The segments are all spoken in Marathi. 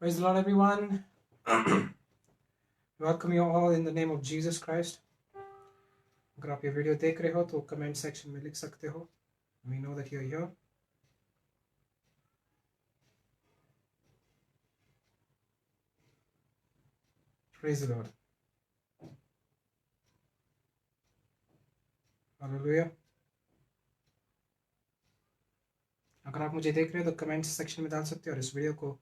Praise the Lord, everyone. Welcome you all in the name of Jesus Christ. अगर आप ये वीडियो देख रहे हो तो कमेंट सेक्शन में लिख सकते हो. We know that you're here. Praise the Lord. Hallelujah. अगर आप मुझे देख रहे हो तो कमेंट सेक्शन में डाल सकते हो और इस वीडियो को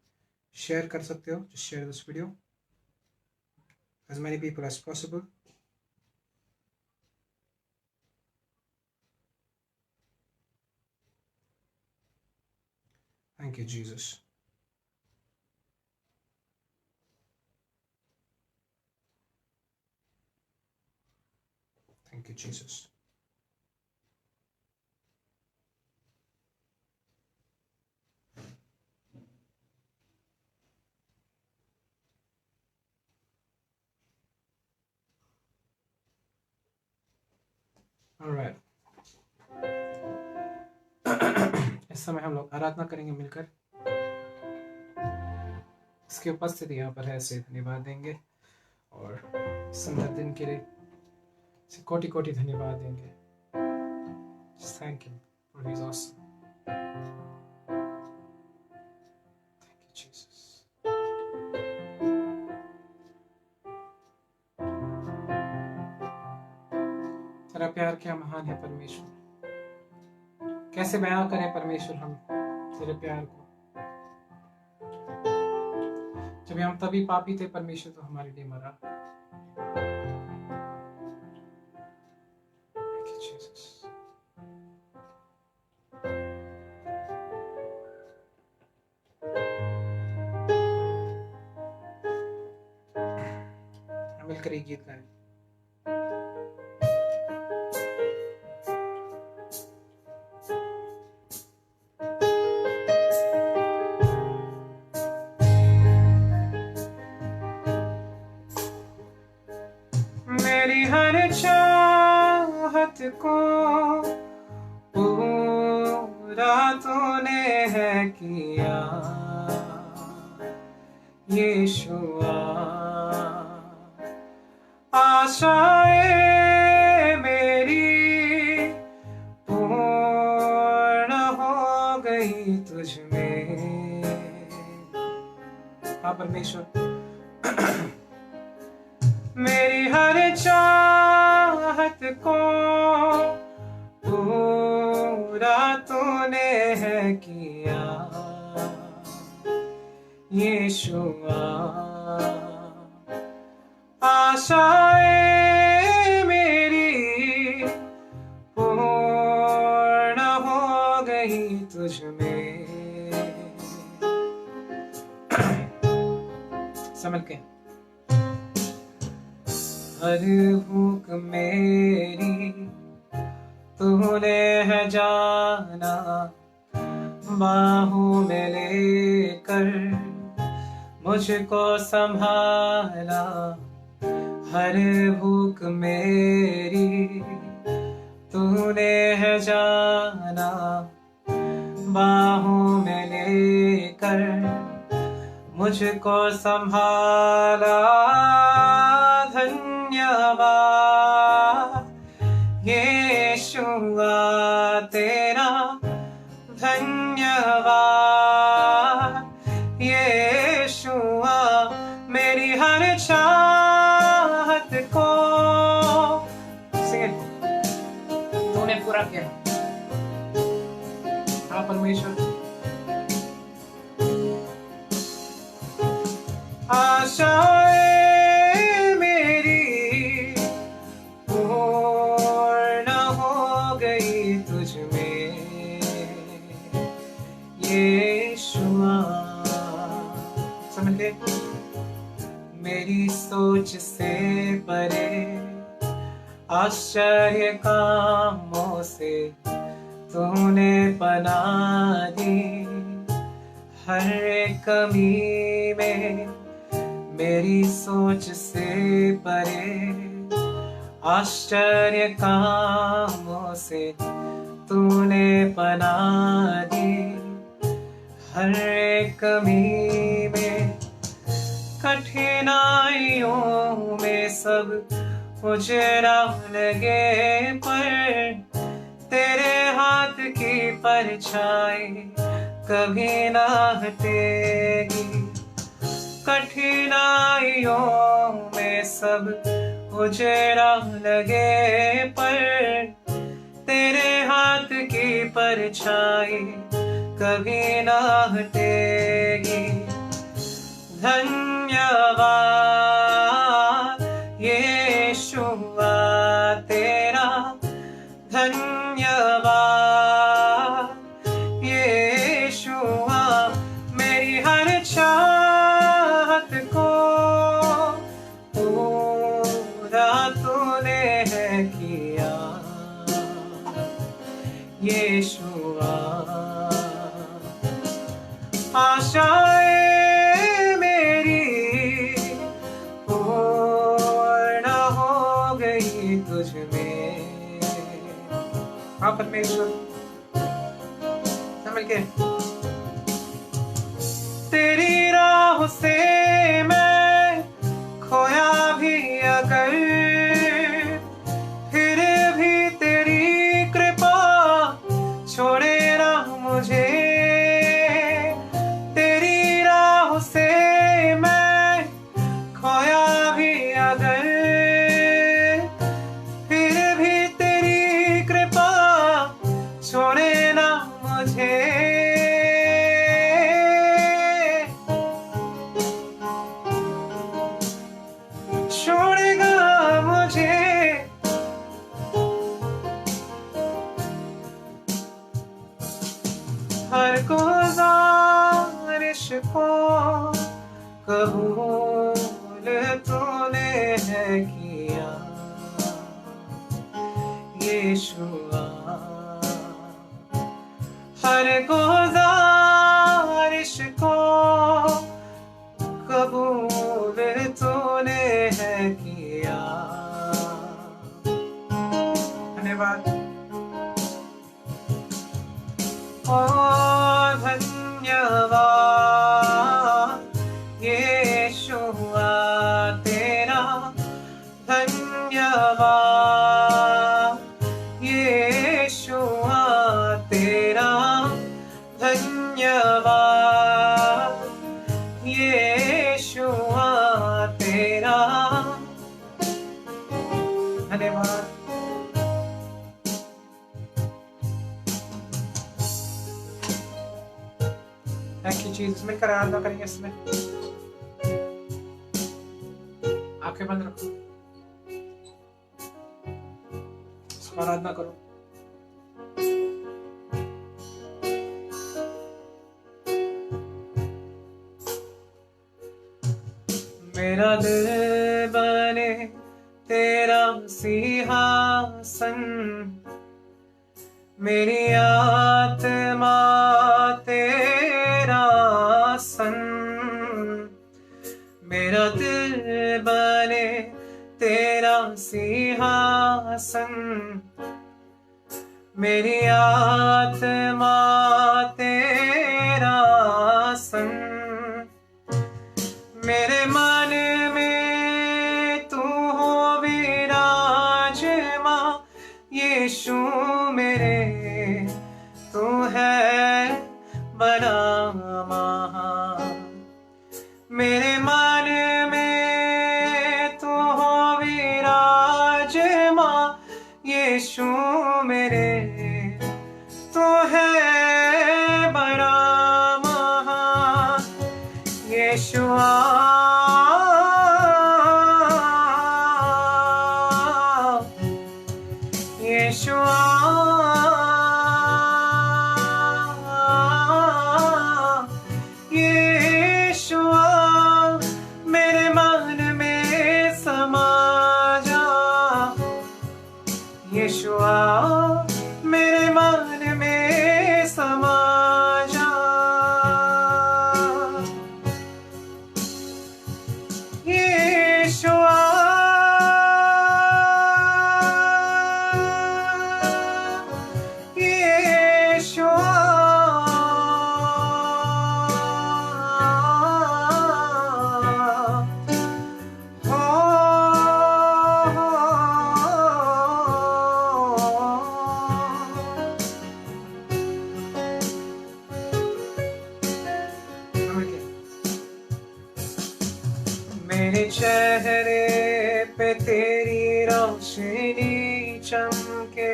शेयर कर सकते हो. Just share this video as many people as possible. Thank you, Jesus. Thank you, Jesus. All right. इस समय हम लोग आराधना करेंगे मिलकर. इसकी उपस्थिति यहाँ पर है, ऐसे धन्यवाद देंगे और सुंदर दिन के लिए कोटि कोटि धन्यवाद देंगे. Just thank him for his awesome. Thank you, Jesus. तेरा प्यार क्या महान है परमेश्वर. कैसे बयां करें परमेश्वर हम तेरे प्यार को. जब हम तभी पापी थे परमेश्वर तो हमारे लिए मरा. Thank you, Jesus. हम मिलकर एक गीत गाएं. मेरी हर चाहत को पूरा तूने है किया यीशुआ. आशाएं मेरी पूर्ण हो गई तुझ में. हाँ परमेश्वर, मेरी हर चाहत को पूरा तूने है किया यीशुआ. आशाएं मेरी पूर्ण हो गई तुझ में. समझ के हर भूख मेरी तूने है जाना. बाहों में लेकर मुझको संभाला. हर भूख मेरी तूने है जाना. बाहों में लेकर मुझको संभाला. धन्यवाद यीशुआ तेरा. धन्यवाद यीशुआ. मेरी हर चाहत को तूने पूरा किया. हाँ परमेश्वर. आशाएं मेरी पूर्ण हो गई तुझ में यीशुआ. समझ गए. मेरी सोच से परे आश्चर्य कामों से तूने पनाह दी. हर एक कमी में मेरी सोच से परे आश्चर्य कामों से तूने पनाह दी. हर एक कमी में कठिनाइयों में सब उजरा लगे, पर तेरे हाथ की परछाई कभी ना हटेगी। कठिनाइयों में सब उजरा लगे, पर तेरे हाथ की परछाई कभी ना हटेगी। धन्यवाद यीशुआ तेरा, धन्यवाद यीशुआ, मेरी हर चाहत को पूरा तूने है किया यीशुआ। आशाएं मेरी पूर्ण हो गई तुझ में। हाँ परमेश्वर, समझ के तेरी राह से मैं खोया भी अगर, फिर भी तेरी कृपा छोड़े ना मुझे। तेरी राह से मैं खोया भी अगर, फिर भी तेरी कृपा छोड़े ना मुझे। छोड़ेगा मुझे हर गुजारिश को कबूल तूने है किया यीशुआ। हर गुजारिश को कबूल तूने है किया। धन्यवाद। ओ धन्यवाद यीशुआ तेरा, धन्यवाद यीशुआ तेरा, धन्यवाद यीशुआ तेरा। धन्यवाद। Thank you Jesus. मिलकर आराधना करेंगे इसमें। आंखें बंद रखो, इसको आराधना करो। मेरा दिल बने तेरा सिंहासन, मेरी आत्मा तेरा सन। मेरा दिल बने तेरा सिंहासन, मेरी आत्मा तेरा सन। मेरे मन में तू हो विराजमान यीशु मेरे, तू है बड़ा महान। मेरे मन में तू हो विराजमान यीशु मेरे, तू है बड़ा महान यीशुआ। यीशुआ यीशुआ, मेरे मन में समा जा। यीशुआ मेरे मन में समा जा। मेरे चेहरे पे तेरी रोशनी चमके,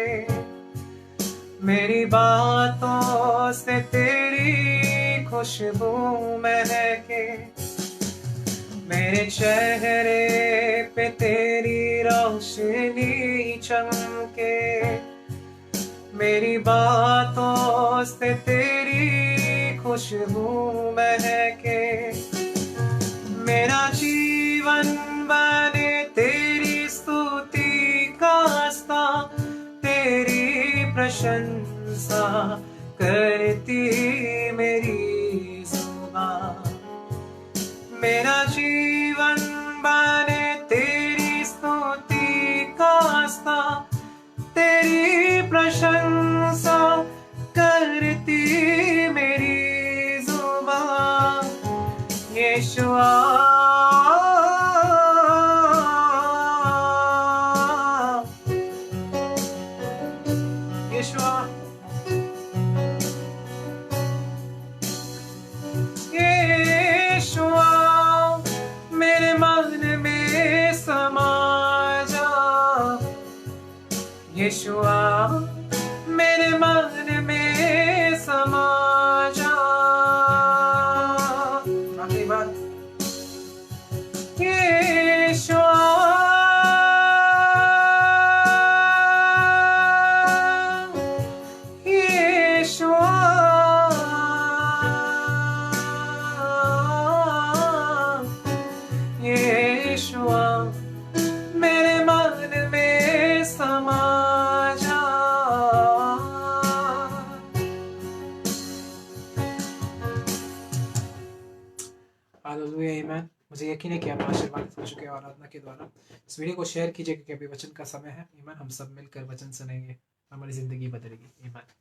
मेरी बातों से तेरी खुशबू महके, मेरे चेहरे पे तेरी रोशनी चमके, मेरी बातों से तेरी खुशबू महके, मेरा जीवन बने तेरी स्तुति का स्ता, तेरी प्रशंसा करती मेरी जुबान, मेरा जीवन बने तेरी स्तुति का स्ता, तेरी प्रशंसा करती मेरी जुबान, यीशुआ यीशुआ यीशुआ मेरे मन में समा जा, यीशुआ मेरे मन में समा जा, आखिरी बार यीशुआ यीशुआ यीशुआ मेरे मन में समा जा। हालेलुया, आमीन। मुझे यकीन है कि आप आशीर्वादित हो चुके हैं आराधना के द्वारा। इस वीडियो को शेयर कीजिए क्योंकि अभी वचन का समय है। आमीन। हम सब मिलकर वचन सुनेंगे, हमारी जिंदगी बदलेगी। आमीन।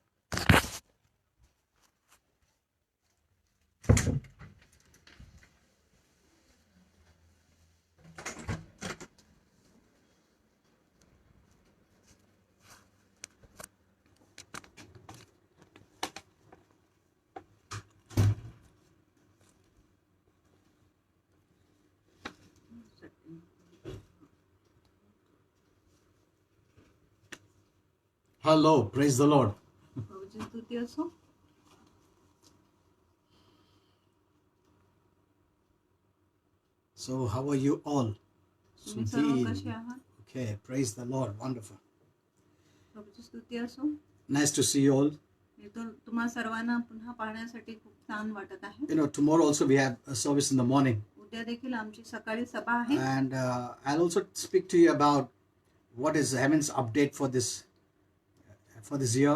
Hello, praise the Lord. प्रभूची स्तुती असो. So, how are you all? तुम्ही सर्व कसे आहात? Okay, praise the Lord. Wonderful. प्रभूची स्तुती असो. Nice to see you all. तुम्हा सर्वांना पुन्हा पाहण्यासाठी खूप छान वाटत आहे. You know, tomorrow also we have a service in the morning. उद्या देखील आमची सकाळी सभा आहे. And I'll also speak to you about what is heaven's update for this year.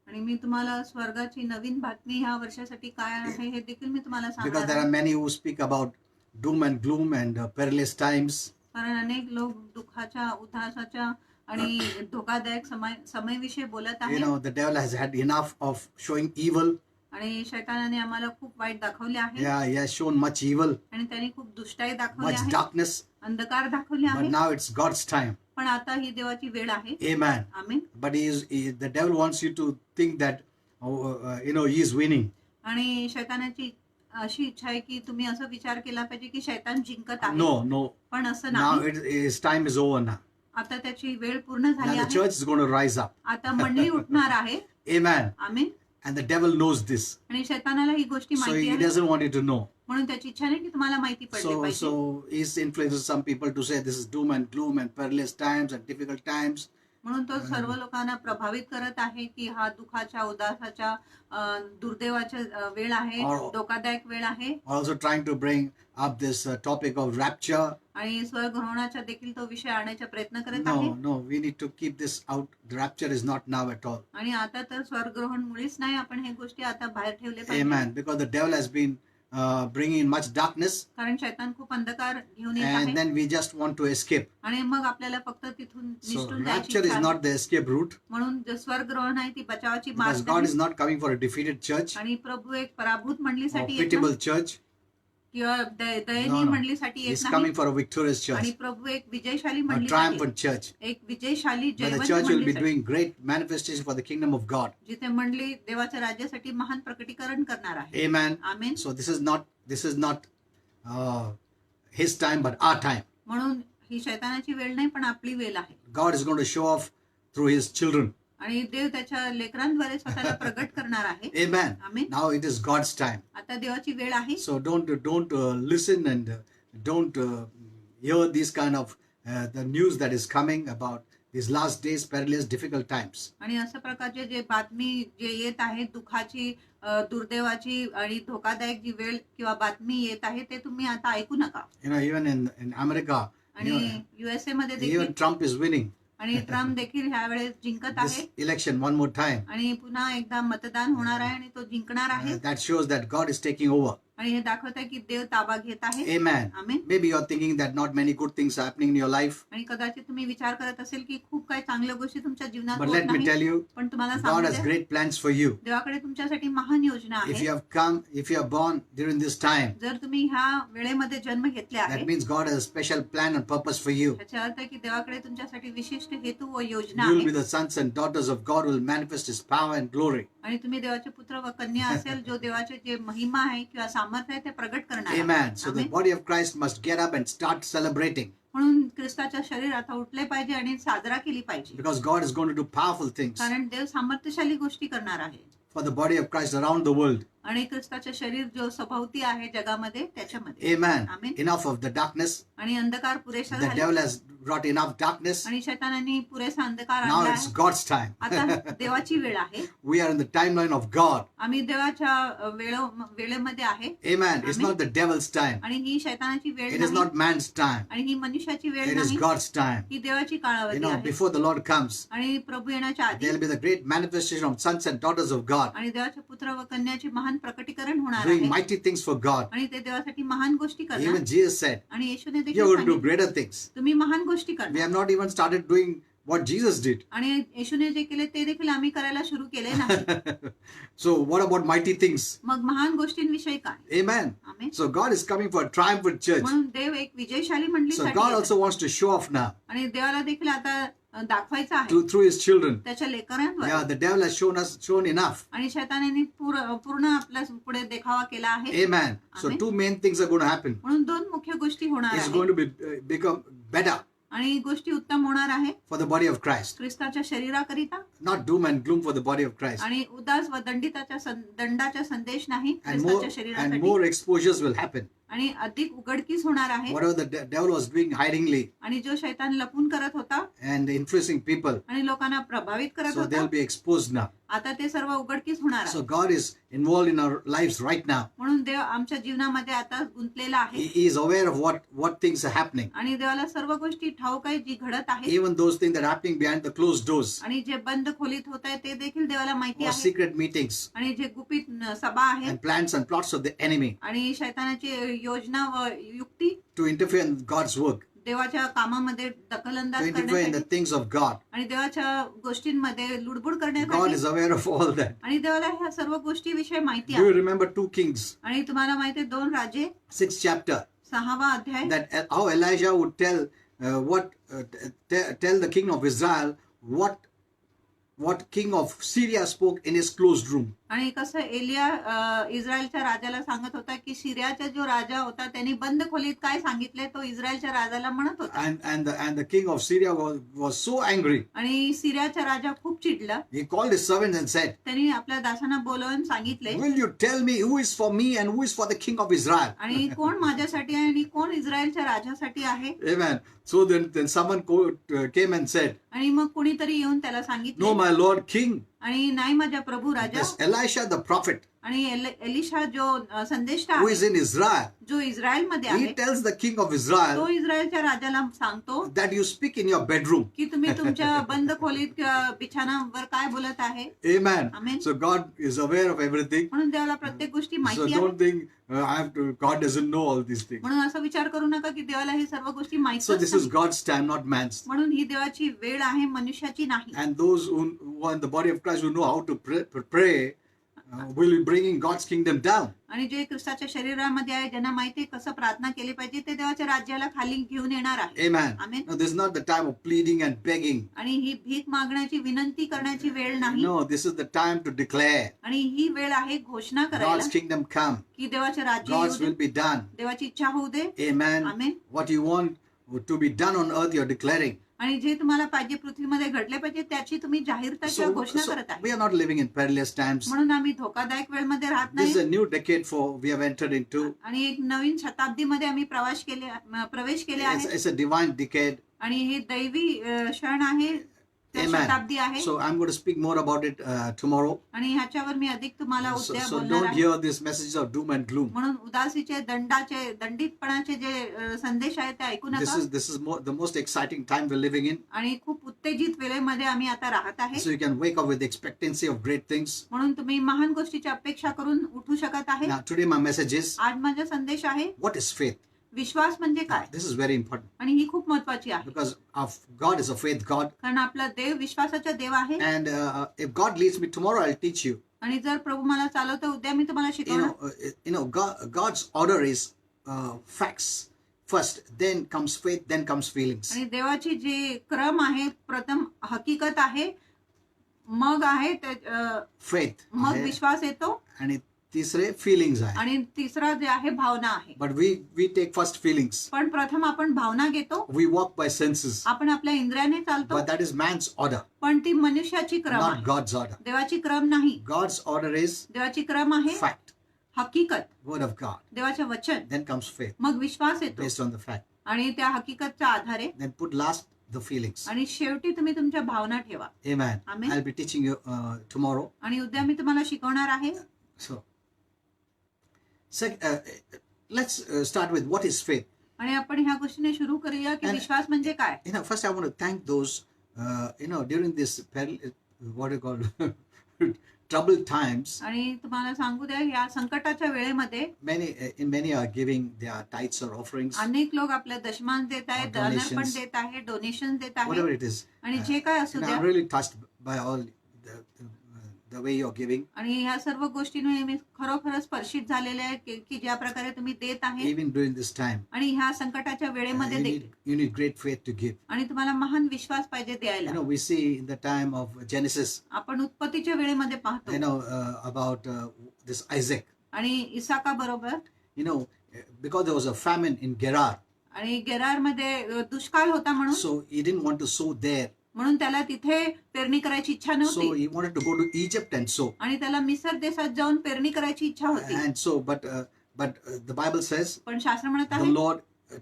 आणि मी तुम्हाला स्वर्गाची नवीन बातमी ह्या वर्षासाठी काय आहे हे देखील मी तुम्हाला Because सांगणार there are आहे. many who speak about doom and gloom and perilous times. कारण अनेक लोक दुःखाच्या, उदासाच्या आणि धोकादायक समयविषयी बोलत You आहेत. know, the devil has had enough of showing evil. आणि शैतानाने आम्हाला खूप वाईट दाखवले आहे. Yeah, he has shown much evil, आणि त्याने खूप दुष्टाई दाखवली much आहे, darkness. अंधकार दाखवले But आहे. now it's God's time. पण आता ही देवाची वेळ आहे. Amen. आमीन. But the devil wants you to think that, he is winning. आणि शैतानाची अशी इच्छा आहे की तुम्ही असं विचार केला पाहिजे की शैतान जिंकत आहे. No. पण असं Now नाही. his time is over now. आता त्याची वेळ पूर्ण Now झाली the आहे. church is going to rise up. आता मंडळी उठणार आहे. Amen. आमीन. And the devil knows this. आणि शैतानाला ही गोष्टी So माहिती he आहे. doesn't want you to know. म्हणून त्याची इच्छा नाही की तुम्हाला माहिती पडली पाहिजे. So he's influences some people to say this is doom and gloom and perilous times and difficult times. म्हणून तो सर्व लोकांना प्रभावित करत आहे की हा दुःखाच्या, उदासाच्या, दुर्दैवाच्या वेळ आहे, धोकादायक वेळ आहे. Also trying to bring up this topic of rapture. आणि स्वर्गग्रहणाचा देखील तो विषय आणण्याचा प्रयत्न करत आहे. No, we need to keep this out. The rapture is not now at all. आणि आता तर स्वर्गग्रहण मुळीच नाही. आपण हे गोष्टी आता बाहेर ठेवले पाहिजे. Amen. Because the devil has been bringing in much darkness. कारण शैतान खूप अंधकार घेऊन येत And आहे. then we just want to escape. आणि मग आपल्याला फक्त तिथून So निसटून जायची rapture इच्छा is आहे. not the escape route. म्हणून जे स्वर्गग्रहण आहे ती बचावाची Because मार्ग God आहे. is not coming for a defeated church आणि प्रभू एक पराभूत or मंडळीसाठी येत pitiable नाही church. किंवा दयनीय No. मंडळीसाठी He's येत coming नाही. for a victorious church, आणि प्रभू एक विजयशाली a मंडळीसाठी, triumphant church. एक विजयशाली Where the Jaywant church will be मंडळीसाठी, doing great manifestation for the kingdom of God. जिथे मंडळी देवाच्या राज्यासाठी महान प्रकटीकरण करणार आहे. Amen. Amen. So this is not his time but our time. म्हणून ही शैतानाची वेळ नाही पण आपली वेळ आहे. God is going to show off through his children. आणि देव त्याच्या लेकरांद्वारे स्वतःला प्रगट करणार आहे. Amen. Amen. Now it is God's time. आता देवाची वेळ आहे. So don't listen and don't hear these kind of the news that is coming about these last days, perilous, difficult times. आणि अशा प्रकारचे जे बातमी जे येत आहे दुःखाची दुर्दैवाची आणि धोकादायक जी वेळ किंवा बातमी येत आहे ते तुम्ही आता ऐकू नका. You know, even in America, आणि USA मध्ये देखील even Trump is winning आणि ट्रम्प देखील ह्या वेळेस जिंकत this आहे election one more time. आणि पुन्हा एकदा मतदान होणार आहे आणि तो जिंकणार आहे. That shows that God is taking over. आणि हे दाखवत आहे की देव ताबा घेत आहे. Amen. Amen. Maybe you're thinking that not many good things are happening in your life. आणि कदाचित तुम्ही विचार करत असेल की खूप काही चांगल्या गोष्टी तुमच्या जीवनात But होत let me नाही. tell you, पण तुम्हाला God सांगू has द्या, great plans for you. देवाकडे तुमच्यासाठी महान योजना If you आहे. have come, if you are born during this time, जर तुम्ही ह्या वेळेमध्ये जन्म घेतले आहे that means God has a special plan and purpose for you. त्याचा अर्थ आहे की देवाकडे तुमच्यासाठी विशिष्ट हेतू व योजना You will be आहे. the sons and daughters of God who will manifest his power and glory. आणि तुम्ही देवाचे पुत्र व कन्या असेल जो देवाचे जे महिमा आहे किंवा सामर्थ्य आहे ते प्रगट करणार आहे. Amen. So the amen. body of Christ must get up and start celebrating म्हणून ख्रिस्ताच्या शरीर आता उठले पाहिजे आणि साजरा केली पाहिजे. because God is going to do powerful things कारण देव सामर्थ्यशाली गोष्टी करणार आहे. for the body of Christ around the world. आणि ख्रिस्ताचे शरीर जो सभोवती आहे जगामध्ये त्याच्यामध्ये. Amen. Amen. Enough of the darkness. आणि अंधकार पुरेसा The झाला devil has brought enough darkness. आणि शैतानाने पुरेसा अंधकार Now आणला it's आहे. God's time. आता देवाची वेळ आहे. We are in the timeline of God. आम्ही देवाच्या वेळेमध्ये आहे. Amen. It's Amen. not the devil's time. आणि ही शैतानाची वेळ It is नाही not man's time. आणि ही मनुष्याची वेळ It is नाही. God's time. ही देवाची You कालावधी know, आहे. before the Lord comes, आणि प्रभू येण्याच्या आधी there will be the great manifestation of sons and daughters of God आणि देवाचे पुत्र व कन्याचे महान प्रकटीकरण होणार doing आहे. mighty things for God. आणि ते देवासाठी महान गोष्टी करणार. Even Jesus said, आणि येशूने you're देखील going to do सांगितले, greater things. तुम्ही महान गोष्टी We करणार. have not even started doing what Jesus did. आणि येशूने जे केले ते देखील आम्ही करायला सुरू केले नाही. So what about mighty things? मग महान गोष्टींविषयी काय? Amen. Amen. So God is coming for a triumphant church. म्हणून देव एक विजयशाली So मंडळीसाठी God येत also आहे. wants to show off now आणि देवाला देखील आता दाखवायचं आहे through his children. त्याच्या लेकरांद्वारे. Yeah, the devil has shown enough. आणि शैतानाने पूर्ण आपल्या पुढे देखावा केला आहे. Amen. So Amen. two main things are going to happen. म्हणून दोन मुख्य गोष्टी होणार It's आहेत. going to become better आणि गोष्टी उत्तम होणार आहे for the body of Christ. ख्रिस्ताच्या शरीराकरिता. Not doom and gloom for the body of Christ. आणि उदास व दंडाचा संदेश नाही And ख्रिस्ताच्या शरीरासाठी. more exposures will happen. आणि अधिक उघडकीस होणार आहे. Whatever the devil was doing hidingly आणि जो शैतान लपून करत होता and influencing people, आणि लोकांना प्रभावित करत so they'll होता be exposed now. आता ते सर्व उघडकीस होणार So आहे. God is involved in our lives right now. म्हणून देव आमच्या जीवनामध्ये आता गुंतलेला आहे. He is aware of what things are happening. आणि देवाला सर्व गोष्टी ठाऊक आहे जी घडत आहे. Even those things that are happening behind the closed doors आणि जे बंद खोलीत होत आहे ते देखील देवाला माहिती or आहे. secret meetings आणि जे गुपित सभा आहे and plans and plots of the enemy आणि शैतानाची योजना व युक्ती to interfere in God's work, देवाच्या कामामध्ये to दखलंदाज interfere in करण्यासाठी the things of God. आणि देवाच्या गोष्टींमध्ये लुडबुड God करण्यासाठी. is aware of all that. आणि देवाला ह्या सर्व गोष्टीविषयी माहिती Do you आहे. remember 2 Kings, आणि तुम्हाला माहिती आहे 2 राजे 6th chapter, 6वा अध्याय that how Elijah would tell tell the king of Israel what king of Syria spoke in his closed room. आणि कसं एलिया इस्रायलच्या राजाला सांगत होता की सिरियाचा जो राजा होता त्यांनी बंद खोलीत काय सांगितले तो इस्रायलच्या राजाला म्हणत होता. And the king of Syria was so angry. आणि सिरियाचा राजा खूप चिडला. He called his servants and said, त्यांनी आपल्या दासांना बोलवून सांगितले, will you tell me who is for me and who is for the king of Israel? आणि कोण माझ्यासाठी आहे आणि कोण इस्रायलच्या राजासाठी आहे. Amen. So then someone came and said, आणि मग कोणीतरी येऊन त्याला no, सांगितले, my lord king, आणि नाही माझ्या प्रभू राजा. this Elisha the prophet आणि एलिशा जो संदेष्टा who आहे is in Israel, जो इस्रायल मध्ये he आहे tells the king of तो Israel इस्रायलच्या राजाला सांगतो that you speak in your bedroom. की तुम्ही तुमच्या बंद खोलीत किंवा बिछाणावर काय बोलत आहे. Amen. Amen. So God is aware of everything. म्हणून देवाला प्रत्येक गोष्टी So माहिती आहे. don't think God doesn't know all these things. म्हणून असा विचार करू नका की देवाला ही सर्व गोष्टी So माहिती this is God's time, not man's. म्हणून ही देवाची वेळ आहे मनुष्याची नाही. And those who are in the body of Christ who know how to pray will be bringing God's kingdom down. आणि जे ख्रिस्ताच्या शरीरामध्ये आहे, ज्यांना माहिती आहे कसं प्रार्थना केली पाहिजे, ते देवाच्या राज्याला खाली घेऊन येणार आहे. Amen. Amen. No, this is not the time of pleading and begging. आणि ही भीक मागण्याची विनंती करण्याची वेळ नाही. No, this is the time to declare आणि ही वेळ आहे घोषणा करायला God's kingdom come. की देवाचे राज्य येऊ God's they, will be done. देवाची इच्छा होऊ दे. Amen. Amen. What you want to be done on earth, you're declaring. आणि जे तुम्हाला पाहिजे पृथ्वीमध्ये घडले पाहिजे त्याची तुम्ही जाहीरता किंवा घोषणा करत We आहे. are not living in perilous times. म्हणून आम्ही धोकादायक वेळमध्ये राहत This is नाही. a new decade for we have entered into. आणि एक नवीन शताब्दीमध्ये आम्ही प्रवेश केले आहे. It's a divine decade. आणि हे दैवी क्षण आहे, त्या Amen. शताब्दी आहे. So I'm going to speak more about it tomorrow. आणि ह्याच्यावर मी अधिक तुम्हाला So, उद्या so बोलणार don't आहे. hear this message of doom and gloom. म्हणून उदासीचे दंडितपणाचे जे संदेश आहेत ते ऐकू नका. This is the most exciting time we're living in. आणि खूप उत्तेजित वेळेमध्ये आम्ही आता राहत आहे. So you can wake up with expectancy of great things. म्हणून तुम्ही महान गोष्टीची अपेक्षा करून उठू शकत आहे. Now today my message is, आज माझा संदेश आहे what is faith? विश्वास म्हणजे काय. This is very important आणि ही खूप महत्वाची आहे, because God is a faith God. कारण आपला देव विश्वासाचा देव आहे. And if God leads me tomorrow, I'll teach you. आणि जर प्रभू मला चालवतं उद्या मी तुम्हाला शिकवणार. God's order is facts first, then comes faith, then comes feelings. आणि देवाची जे क्रम आहे, प्रथम हकीकत आहे, मग आहे Faith. मग विश्वास येतो, आणि तिसरे feelings आहे. आणि तिसरा जे आहे भावना आहे. But we take first feelings. पण प्रथम आपण भावना घेतो, We walk by senses. आपण आपल्या इंद्रियाने चालतो. But that is man's order, पण ती मनुष्याची क्रम not आहे, God's order. देवाची क्रम नाही. God's order is देवाची क्रम आहे fact, हकीकत, word of God. देवाचे वचन, Then comes faith, मग विश्वास येतो, based on the fact. आणि त्या हकीकतच्या आधारे. Then put last the feelings. आणि शेवटी तुम्ही तुमच्या भावना ठेवा. Amen. Amen. I'll be teaching you tomorrow. आणि उद्या मी तुम्हाला शिकवणार आहे. So, let's start with what is faith. आणि आपण ह्या गोष्टीने सुरू करूया की And- विश्वास म्हणजे काय. First I want to thank those, during this what you call troubled times. आणि तुम्हाला सांगू द्या, या संकटाच्या वेळेमध्ये Many are giving their tithes or offerings, अनेक लोक आपल्या दशमांश देत आहेत, Or डॉलर पण donations. देत आहे, डोनेशन देत whatever आहे. it is. आणि जे काय असू द्या, I'm really touched by all the way you're giving. आणि ह्या सर्व गोष्टींमुळे मी खरोखर स्पर्शित झालेले आहे की ज्या प्रकारे तुम्ही देत आहे. Even during this time, आणि ह्या संकटाच्या वेळेमध्ये देखील. you need great faith to give. आणि तुम्हाला महान विश्वास पाहिजे द्यायला. We see in the time of Genesis, आपण उत्पत्तीच्या वेळेमध्ये पाहतो. about this Isaac. आणि इसाका बरोबर, Because there was a famine in Gerar, आणि गेरारमध्ये दुष्काळ होता म्हणून so he didn't want to sow there. म्हणून त्याला तिथे पेरणी करायची इच्छा So नव्हती. he wanted to go to Egypt and sow. आणि त्याला मिसर देशात जाऊन पेरणी करायची इच्छा होती. And so, but the Bible says पण शास्त्र म्हणत the आहे, Lord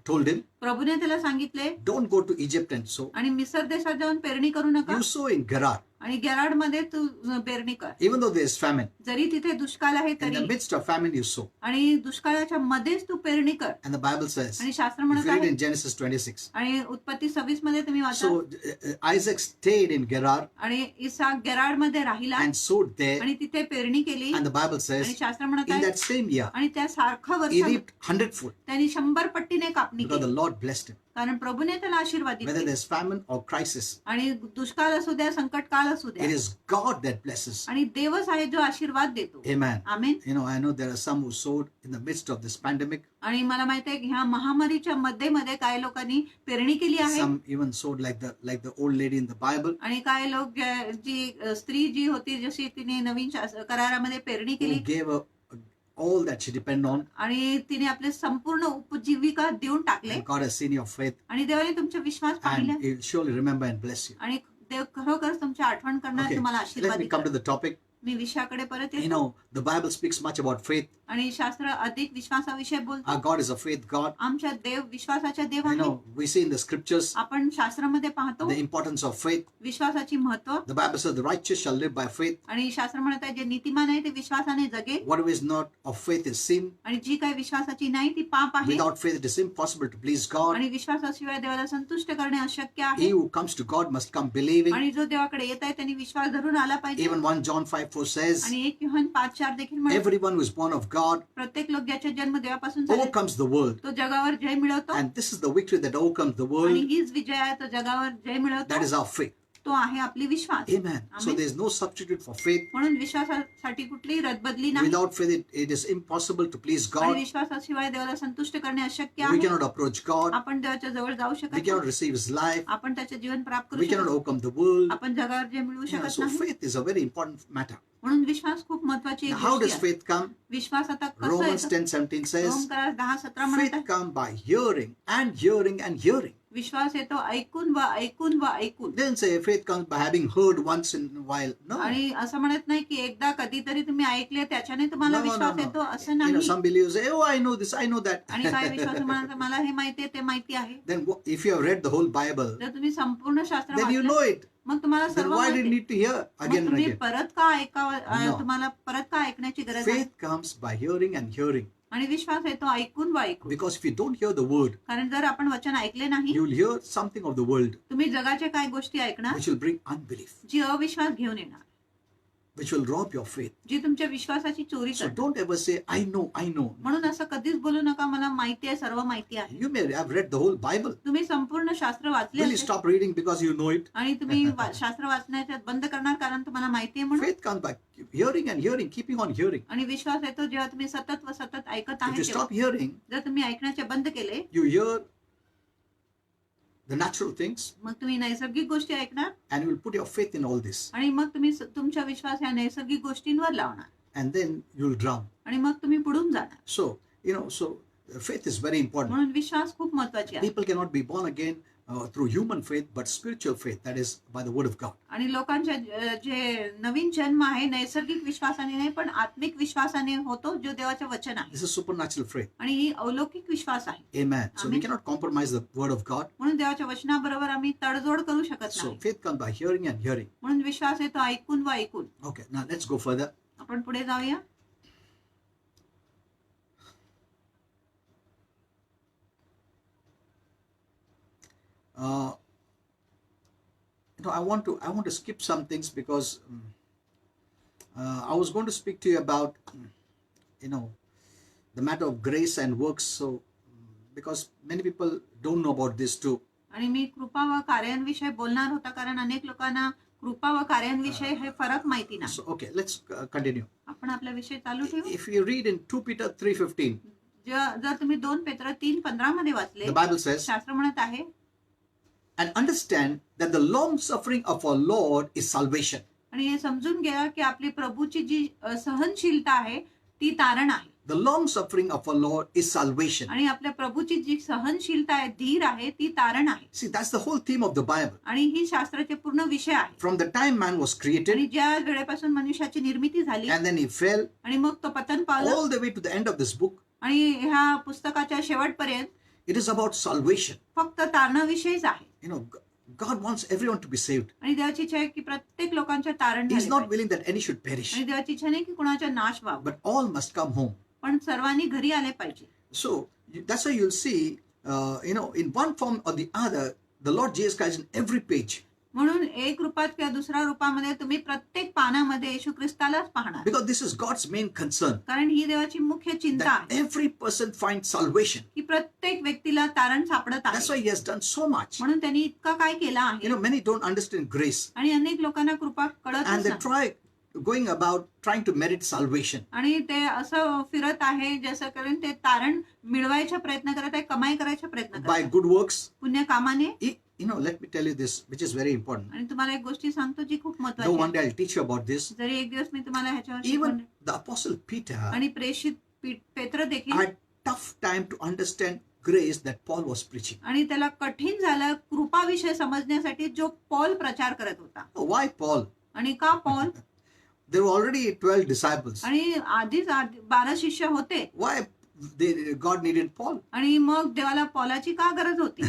told him, प्रभूने त्याला सांगितले, don't go to Egypt and sow. आणि मिसर देशात जाऊन पेरणी करू नका, You sow in Gerar. आणि गेराड मध्ये तू पेरणी कर. Even though there is famine, जरी तिथे दुष्काळ आहे in the तरी, midst of famine you sow. आणि दुष्काळाच्या मध्येच तू पेरणी कर. And the Bible says, आणि शास्त्र if म्हणत you read आहे, in Genesis 26. आणि उत्पत्ती 26 मध्ये तुम्ही वाचा, So Isaac stayed in Gerar आणि इसाक गेराड मध्ये राहिला and sowed there. आणि तिथे पेरणी केली. And the Bible आणि says, शास्त्र म्हणत in आहे, that same year, आणि त्या सारखं he वर्ष reaped 100-fold त्यांनी 100 पट्टीने कापणी because the केली, Lord blessed him. कारण प्रभूने त्याला आशीर्वाद Whether दिले. there's famine or crisis, आणि दुष्काळ असू द्या, संकट काळ असू it द्या, is God that blesses. आणि देवच आहे जो आशीर्वाद देतो. Amen. Amen. I know there are some who sowed in the midst of this pandemic. आणि मला माहिती आहे की ह्या महामारीच्या मध्ये काही लोकांनी पेरणी केली आहे. Some even sowed like the old lady in the Bible, आणि काही लोक जी स्त्री जी होती, जशी तिने नवीन करारामध्ये पेरणी who केली, gave her all that she depended on. आणि तिने आपले संपूर्ण उपजीविका देऊन टाकले. And God has seen your faith, आणि देवाने तुमचा विश्वास पाहिला, and He'll surely remember and bless you. आणि देव खरोखरच तुमची आठवण करणार, Okay, तुम्हाला let आशीर्वाद me come to देणार. the topic. मी विषयाकडे परत येतो. The Bible speaks much about faith. आणि शास्त्र अधिक विश्वासाविषयी Our बोलतो. God is a faith God. आमच्या देव विश्वासाच्या देव आहे. We see in the scriptures आपण शास्त्रामध्ये पाहतो the importance of faith. विश्वासाची महत्व. The Bible says the righteous shall live by faith. आणि शास्त्र म्हणत आहे, जे नीतिमान आहे ते विश्वासाने जगेल. Whatever is not of faith is sin. आणि जी काही विश्वासाची नाही ती पाप आहे. Without faith it is impossible to please God. आणि विश्वासाशिवाय देवाला संतुष्ट करणे अशक्य He आहे. who comes to God must come believing. आणि जो देवाकडे येत आहे त्यांनी विश्वास धरून आला पाहिजे. Even 1 John 5:4 says, आणि 1 योहान 5:4 देखील म्हणतो, everyone who is born of God प्रत्येक लोक ज्याचा जन्म देवापासून झाला overcomes the world. तो जगावर जय मिळवतो. And this is the victory that overcomes the आणि world. हीच विजय आहे, तो जगावर जय मिळवतो. That is our faith. तो आहे आपली विश्वास. Amen. So Amen. there is no substitute for faith. म्हणून विश्वासासाठी कुठलीही रदबदली नाही. Without faith, it is impossible to please आणि God. विश्वासाशिवाय देवाला संतुष्ट करणे अशक्य We आहे. cannot approach God. आपण देवाच्या जवळ जाऊ We शकत cannot नाही. receive His life. आपण त्याचे जीवन प्राप्त करू We cannot शकत overcome the world. आपण जगावर जे मिळवू Yeah, शकत so नाही. faith is a very important matter. म्हणून विश्वास खूप महत्वाची Now, एक how गोष्ट does आहे. faith come? विश्वास आता कसं Romans येतो? 10:17 says, रोमकरास 10:17 म्हणत faith आहे. come by hearing and hearing and hearing. विश्वास येतो ऐकून व ऐकून व ऐकून. It doesn't say faith comes by having heard once in a while. No. आणि असं म्हणत नाही की एकदा कधीतरी तुम्ही ऐकले त्याच्याने तुम्हाला No, no, विश्वास no, येतो no. असं You know, नाही. some believers say, oh, I know this, I know that. आणि काय विश्वास म्हणतात मला हे माहिती आहे ते माहिती आहे. Then if you have read the whole Bible, जर तुम्ही संपूर्ण शास्त्र then you वाचलं know it. मग तुम्हाला Then सर्व why do माहिती you आहे. need to hear मग again and तुम्ही again? परत का ऐकावं No. तुम्हाला परत का ऐकण्याची गरज आहे. Faith comes by hearing and hearing. आणि विश्वास येतो ऐकून व ऐकून. Because if you don't hear the word, कारण जर आपण वचन ऐकले नाही you will hear something of the world तुम्ही जगाच्या काय गोष्टी ऐकणार which will bring unbelief, जी अविश्वास घेऊन येणार, which will rob your faith. जी तुमच्या विश्वासाची चोरी So करणार. don't ever say, I know. म्हणून असं कधीच बोलू नका मला माहिती आहे सर्व माहिती आहे. You may have read the whole Bible. तुम्ही संपूर्ण शास्त्र वाचले Will you असेल stop reading because you know it? आणि तुम्ही शास्त्र वाचण्याच्या बंद करणार कारण तुम्हाला माहिती आहे म्हणून. Faith comes by hearing and hearing, keeping on hearing. आणि विश्वास येतो जेव्हा तुम्ही सतत व सतत ऐकत If you आहे stop तेव्हा. hearing, जर तुम्ही ऐकण्याचे बंद केले you hear the natural things मग तुम्ही नैसर्गिक गोष्टी ऐकणार and you will put your faith in all this. आणि मग तुम्ही तुमचा विश्वास या नैसर्गिक गोष्टींवर लावणार And then you will drown. आणि मग तुम्ही पुढून जाणार. So faith is very important. म्हणून विश्वास खूप महत्वाची आहे. People cannot be born again through human faith, but spiritual faith, that is by the word of God. आणि लोकांच्या जे नवीन जन्म आहे नैसर्गिक विश्वासाने नाही पण आत्मिक विश्वासाने होतो जो देवाचे वचन आहे. This is supernatural faith. आणि ही अलौकिक विश्वास आहे. Amen. So we Amen. cannot compromise the word of God. म्हणून देवाच्या वचनाबरोबर आम्ही तडजोड करू शकत So नाही. faith comes by hearing and hearing. म्हणून विश्वास येतो ऐकून व ऐकून. Okay, now let's go further. आपण पुढे जाऊया. I want to skip some things because I was going to speak to you about the matter of grace and works. So because many people don't know about this too. आणि मी कृपा व कार्यांविषयी बोलणार होता कारण अनेक लोकांना कृपा व कार्यांविषयी हे फरक माहिती नाही. So okay, let's continue. आपण आपला विषय चालू ठेवू. If you read in 2 Peter 3:15, जर तुम्ही 2 पेत्र 3:15 मध्ये वाचले the Bible says, शास्त्र म्हणत आहे and understand that the long suffering of our Lord is salvation. आणि हे समजून घ्या की आपली प्रभूची जी सहनशीलता आहे ती तारण आहे. The long suffering of our Lord is salvation. आणि आपल्या प्रभूची जी सहनशीलता आहे धीर आहे ती तारण आहे. See, that's the whole theme of the Bible. आणि ही शास्त्राचे पूर्ण विषय आहे. From the time man was created, आणि ज्या वेळेपासून मनुष्याची निर्मिती झाली and then he fell, आणि मग तो पतन पावला all the way to the end of this book, आणि ह्या पुस्तकाच्या शेवटपर्यंत it is about salvation. फक्त तारणाविषयीच आहे. God wants everyone to be saved. आणि देवाची इच्छा आहे की प्रत्येक लोकांच्या तारण He is झाले not पाहिजे. willing that any should perish, आणि देवाची इच्छा नाही की कुणाचा नाश व्हावा but all must come home. पण सर्वांनी घरी आले पाहिजे. So that's why you'll see, in one form or the other, the Lord Jesus Christ in every page. म्हणून एक रूपात किंवा दुसऱ्या रूपामध्ये तुम्ही प्रत्येक पानामध्ये येशू ख्रिस्तालाच पाहणार. Because this is God's main concern, कारण ही देवाची मुख्य चिंता that आहे every person finds salvation. की प्रत्येक व्यक्तीला तारण सापडत That's why आहे. He has done so much. म्हणून त्यांनी इतका काय केला आहे. Many don't understand grace, आणि अनेक लोकांना कृपा कळतच and they नाही. try going about trying to merit salvation. आणि ते असं फिरत आहे जसं करून ते तारण मिळवायचा प्रयत्न करत आहे कमाई करायचा प्रयत्न करत By आहे. good works. पुण्य कामाने. Let me tell you this, which is very important. आणि तुम्हाला एक गोष्टी सांगतो जी खूप Though महत्वाची one आहे. day I'll teach you about this. जरी एक दिवस मी तुम्हाला ह्याच्यावर Even शिकवण. the Apostle Peter आणि प्रेषित पेत्र देखील had tough time to understand grace that Paul was preaching. आणि त्याला कठीण झालं कृपा विषय समजण्यासाठी जो पॉल प्रचार करत होता. Why Paul? आणि का Paul? There were already 12 disciples. आणि आधीच 12 शिष्य होते. Why God needed Paul? आणि मग देवाला पॉलाची का गरज होती?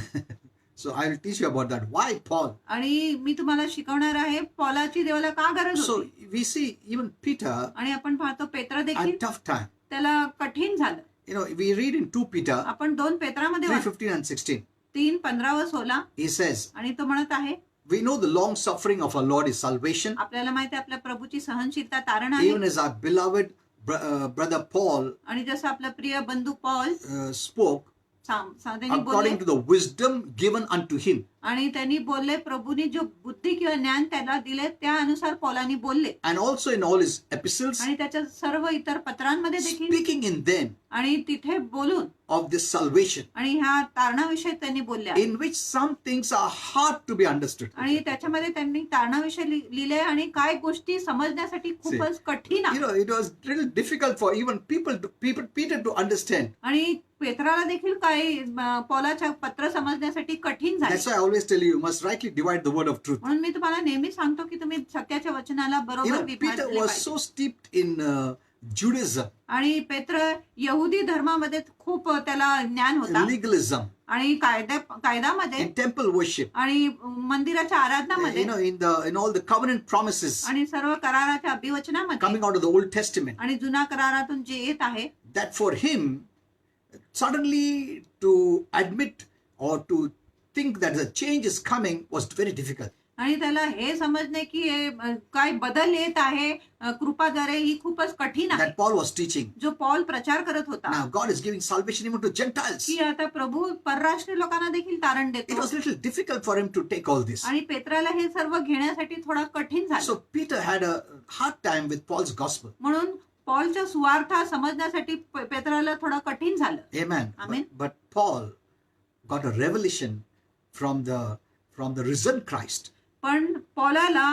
So I will teach you about that. Why Paul? आणि मी तुम्हाला शिकवणार आहे पॉलाची देवाला का गरज So होती. we see even Peter आणि आपण पाहतो पेत्र देखील had tough time. त्याला कठीण झालं. We read in 2 Peter आपण 2 पेत्रामध्ये वाचतो. 3:15 and 16. 3:15-16 He says, आणि तो म्हणत आहे we know the long suffering of our Lord is salvation. आपल्याला माहिती आहे आपल्या प्रभूची सहनशीलता तारण आहे. Even as our beloved brother Paul आणि जसं आपला प्रिय बंधू पॉल spoke, त्यांनी according बोलले to the wisdom given unto him. आणि त्यांनी बोलले, प्रभूने जो बुद्धी किंवा ज्ञान त्याला दिले त्यानुसार पौलानी बोलले. And also in all his epistles, आणि त्याच्या सर्व इतर पत्रांमध्ये देखील speaking in them आणि तिथे बोलून of this salvation, आणि ह्या तारणाविषयी त्यांनी बोलले आहे. in which some things are hard to be understood. आणि त्याच्यामध्ये त्यांनी तारणाविषयी लिहिले आणि काय गोष्टी समजण्यासाठी खूपच कठीण You आहे. know, it was really difficult for even Peter to understand. आणि पेत्राला देखील काही पौलाच्या पत्र समजण्यासाठी कठीण झाले. That's why I always tell you, you must rightly divide the word of truth. म्हणून मी तुम्हाला नेहमी सांगतो की तुम्ही सत्याच्या वचनाला You बरोबर know, Peter विभागले was पाहिजे. so steeped in Judaism, आणि पेत्र यहुदी धर्मामध्ये खूप त्याला ज्ञान होता legalism, आणि कायद्यामध्ये in temple worship, आणि मंदिराच्या आराधनामध्ये you know, in all the covenant promises आणि सर्व कराराच्या अभिवचनामध्ये coming out of the Old Testament. आणि जुना करारातून जे येत आहे That for him, suddenly to admit or to think that the change is coming was very difficult. आणि त्याला हे समजणे की हे काय बदल येत आहे कृपाद्वारे ही खूपच कठीण आहे. That Paul was teaching. जो पौल प्रचार करत होता Now God is giving salvation even to Gentiles. की आता प्रभू परराष्ट्रीय लोकांना देखील तारण It देतो. was a little difficult for him to take all this. आणि पेत्राला हे सर्व घेण्यासाठी थोडा कठीण झालं. So Peter had a hard time with Paul's gospel. म्हणून पौलच्या सुवार्थ समजण्यासाठी पेत्राला थोडं कठीण झालं. Amen. Amen. But Paul got a revelation from the risen Christ. पण पौलाला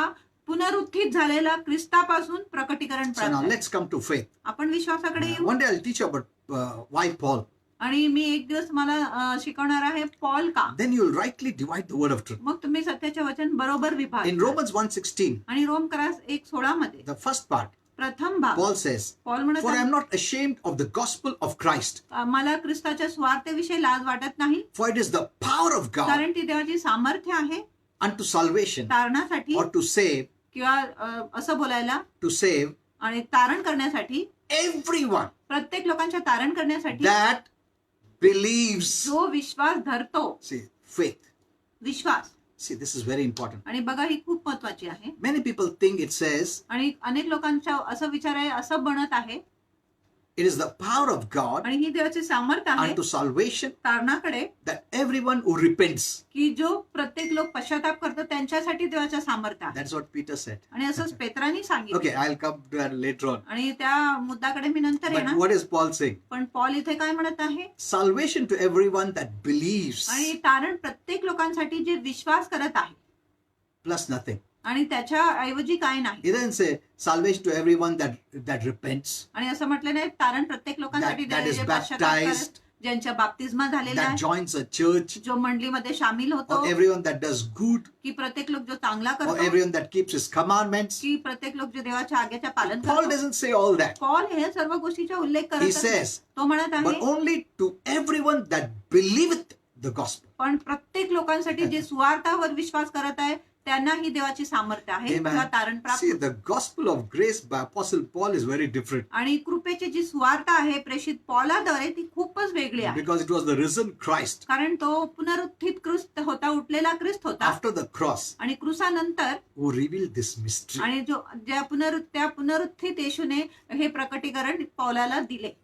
पुनरुत्थित झालेला ख्रिस्तापासून प्रकटीकरण So now प्राप्त झाले. let's come to faith. आपण विश्वासाकडे येऊ. One day I'll teach you about why Paul. आणि मी एक दिवस मला शिकवणार आहे पौल का. Then you'll rightly divide the word of truth. मग तुम्ही सत्याचे वचन बरोबर विभाग. In Romans 1:16, आणि रोमकरास 1:16 मध्ये the first part, प्रथम भाग Paul says, पौल म्हणत "For I आहे, am not ashamed of the gospel of Christ, मला ख्रिस्ताच्या स्वार्थेविषयी लाज वाटत नाही, for it is the power of God कारण ती देवाची सामर्थ्य आहे unto salvation तारणासाठी or to save, किंवा असं बोलायला to save आणि तारण करण्यासाठी, everyone प्रत्येक लोकांच्या तारण करण्यासाठी that believes." जो विश्वास धरतो. See, faith. Vishwas. See, this is very important. आणि बघा ही खूप महत्वाची आहे. Many people think it says आणि अनेक लोकांच्या असं विचार आहे, असं बनत आहे it is the power of God आणि ही देवाची सामर्थ्य आहे unto salvation तारणाकडे, that everyone who repents. की जो प्रत्येक लोक पश्चाताप करतो त्यांच्यासाठी देवाच्या सामर्थ्य आहे. That's what Peter said. आणि असंच पेत्रांनी सांगितलं. Okay, I'll come to that later on. आणि त्या मुद्द्याकडे मी नंतर But येणार. what is Paul saying? पण पॉल इथे काय म्हणत आहे, Salvation to everyone that believes, आणि तारण प्रत्येक लोकांसाठी जे विश्वास करत आहे plus nothing. आणि त्याच्या ऐवजी काय नाही. He doesn't say salvation to everyone that repents, आणि असं म्हटलं नाही तारण प्रत्येक लोकांसाठी that is जे पश्चाताप baptized, करत, ज्यांच्या बाप्तिस्मा झालेला that आहे, joins a church, जो मंडळीमध्ये सामील होतो, or everyone that does good, की प्रत्येक लोक जो चांगला or करतो, everyone that keeps his commandments. की प्रत्येक लोक जे देवाच्या आज्ञेचे पालन Paul करतो. doesn't say all that. Paul हे सर्व गोष्टीचा उल्लेख He करत नाही. says, तो म्हणत but आहे only to everyone that believeth the gospel. पण प्रत्येक लोकांसाठी जे सुवार्थावर विश्वास करत आहे त्यांना ही देवाची सामर्थ्य आहे Amen. किंवा तारण प्राप्त See, होतं. the gospel of grace by Apostle Paul is very different आणि कृपेची जी सुवार्थ आहे प्रेषित पौलाद्वारे ती खूपच वेगळी आहे. because it was the risen Christ कारण तो पुनरुत्थित ख्रिस्त होता, उठलेला ख्रिस्त होता. after the cross आणि क्रुसानंतर who revealed this mystery. आणि जो ज्या पुनरुत्थित येशूने हे प्रकटीकरण पौलाला दिले.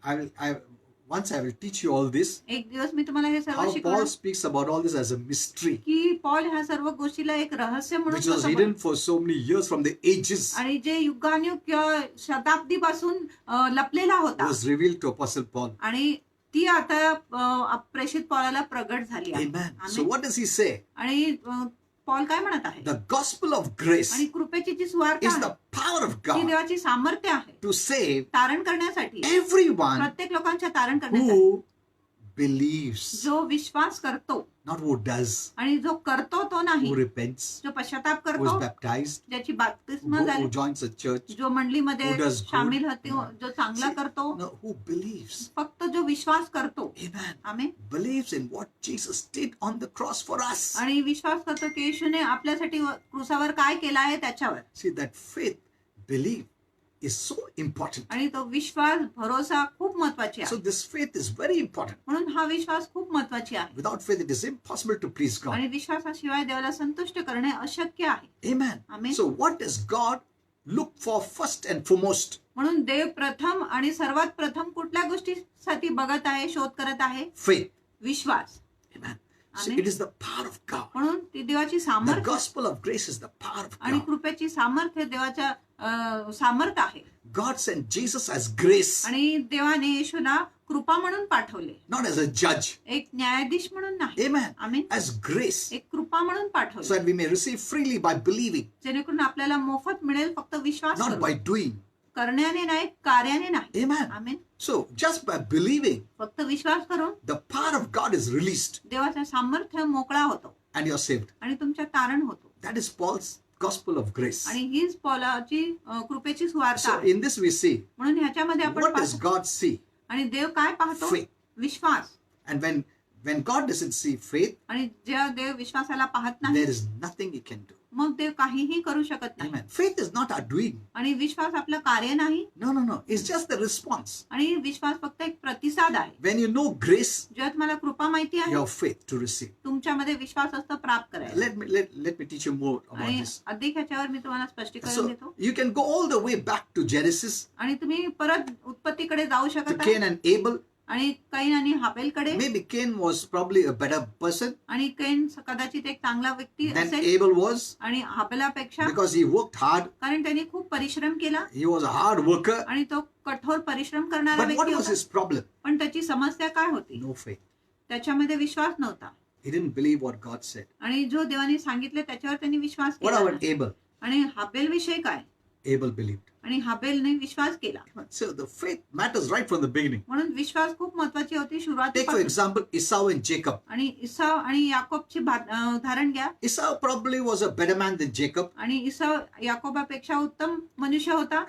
Once I will teach you all this, एक दिवस मी तुम्हाला हे सर्व how Paul शिकवणार speaks about all this as a mystery की पौल ह्या सर्व गोष्टीला एक रहस्य म्हणून which was तो hidden for so many years from the ages, आणि जे युगानुयुग किंवा शताब्दीपासून लपलेला होता was revealed to Apostle Paul. आणि ती आता प्रेषित पौलाला प्रगट झाली आहे. Amen. So amen. what does he say? आणि पौल काय म्हणत आहे, The gospel of grace आणि कृपेची जी सुवार्थ is आहे the power of ती God देवाची सामर्थ्य आहे to save तारण करण्यासाठी, everyone प्रत्येक लोकांच्या तारण करण्यासाठी, who believes, जो विश्वास करतो not who does, आणि जो करतो तो नाही, who repents, जो पश्चाताप who is करतो, baptized, ज्याची बाप्तिस्मा who झाली, joins a church, जो मंडळीमध्ये who does good. सामील होते, जो चांगला See, करतो, no, who believes. फक्त जो विश्वास करतो. Amen. Amen. Believes in what Jesus did on the cross for us. आणि विश्वास करतो की येशूने आपल्यासाठी क्रुसावर काय केलं आहे त्याच्यावर. See, that faith, belief is so important. आणि तो विश्वास भरोसा खूप महत्वाची So आहे. this faith is very important. म्हणून हा विश्वास खूप महत्वाची आहे. Without faith, it is impossible to please God. आणि विश्वासाशिवाय देवाला संतुष्ट करणे अशक्य आहे. Amen. Amen. So what does God look for first and foremost? म्हणून देव प्रथम आणि सर्वात प्रथम कुठल्या गोष्टीसाठी बघत आहे, शोध करत आहे? Faith. Vishwas. Amen. So amen. it is the power of God. म्हणून ती देवाची The सामर्थ्य gospel of grace is the power of आणि God. कृपेची सामर्थ्य देवाच्या सामर्थ्य आहे. God sent Jesus as grace, आणि देवाने येशूला कृपा म्हणून पाठवले, not as a judge. एक न्यायाधीश म्हणून नाही. Amen. आमेन. As grace, एक कृपा म्हणून so पाठवले, that we may receive freely by believing, जेणेकरून आपल्याला मोफत मिळेल फक्त विश्वास not करून. by doing. करण्याने नाही, कार्याने नाही. Amen. Amen. So just by believing, फक्त विश्वास करून the power of God is released देवाचा सामर्थ्य मोकळा होतो and you're saved. आणि तुमच्या तारण होतो. That is Paul's gospel of grace. आणि हीच पौलाची कृपेची सुवार्ता So आहे. in this we see, म्हणून ह्याच्यामध्ये आपण what does पाहतो God see? आणि देव काय पाहतो? Faith. Vishwas. And when God doesn't see faith, आणि जेव्हा देव विश्वासाला पाहत नाही, there is nothing he can do. मग देव काहीही करू शकत नाही. Amen. Faith is not our doing. आणि विश्वास आपलं कार्य नाही, No. It's just the response. आणि विश्वास फक्त एक प्रतिसाद आहे. When you know grace, जेव्हा तुम्हाला कृपा माहिती you आहे, have faith to receive. तुमच्यामध्ये विश्वास असतं प्राप्त करायला. Let me teach you more about आणि this. अधिक ह्याच्यावर मी तुम्हाला स्पष्टीकरण So देतो. you can go all the way back to Genesis, आणि तुम्ही परत उत्पत्तीकडे जाऊ to शकत आहे. Cain and Abel. आणि कैन आणि हाबेलकडे. Maybe Cain was probably a better person आणि कैन कदाचित एक चांगला व्यक्ती than असेल Abel was, आणि हाबेलापेक्षा, because he worked hard. कारण त्यांनी खूप परिश्रम केला He was a hard worker. आणि तो कठोर परिश्रम करणारा But what व्यक्ती was होता. his problem? पण त्याची समस्या काय होती? No faith. त्याच्यामध्ये विश्वास नव्हता. He didn't believe what God said. आणि जो देवाने सांगितले त्याच्यावर त्यांनी विश्वास What केला about नाही. Abel? आणि हाबेल विषयी काय? Abel believed. आणि हाबेलने विश्वास केला. So the faith matters right from the beginning. म्हणून विश्वास खूप महत्वाची होती Take for सुरुवातीपासून. example Esau and Jacob. आणि इसाव आणि याकोबची उदाहरण घ्या. Esau probably was a better man than Jacob. आणि इसाव याकोबापेक्षा उत्तम मनुष्य होता.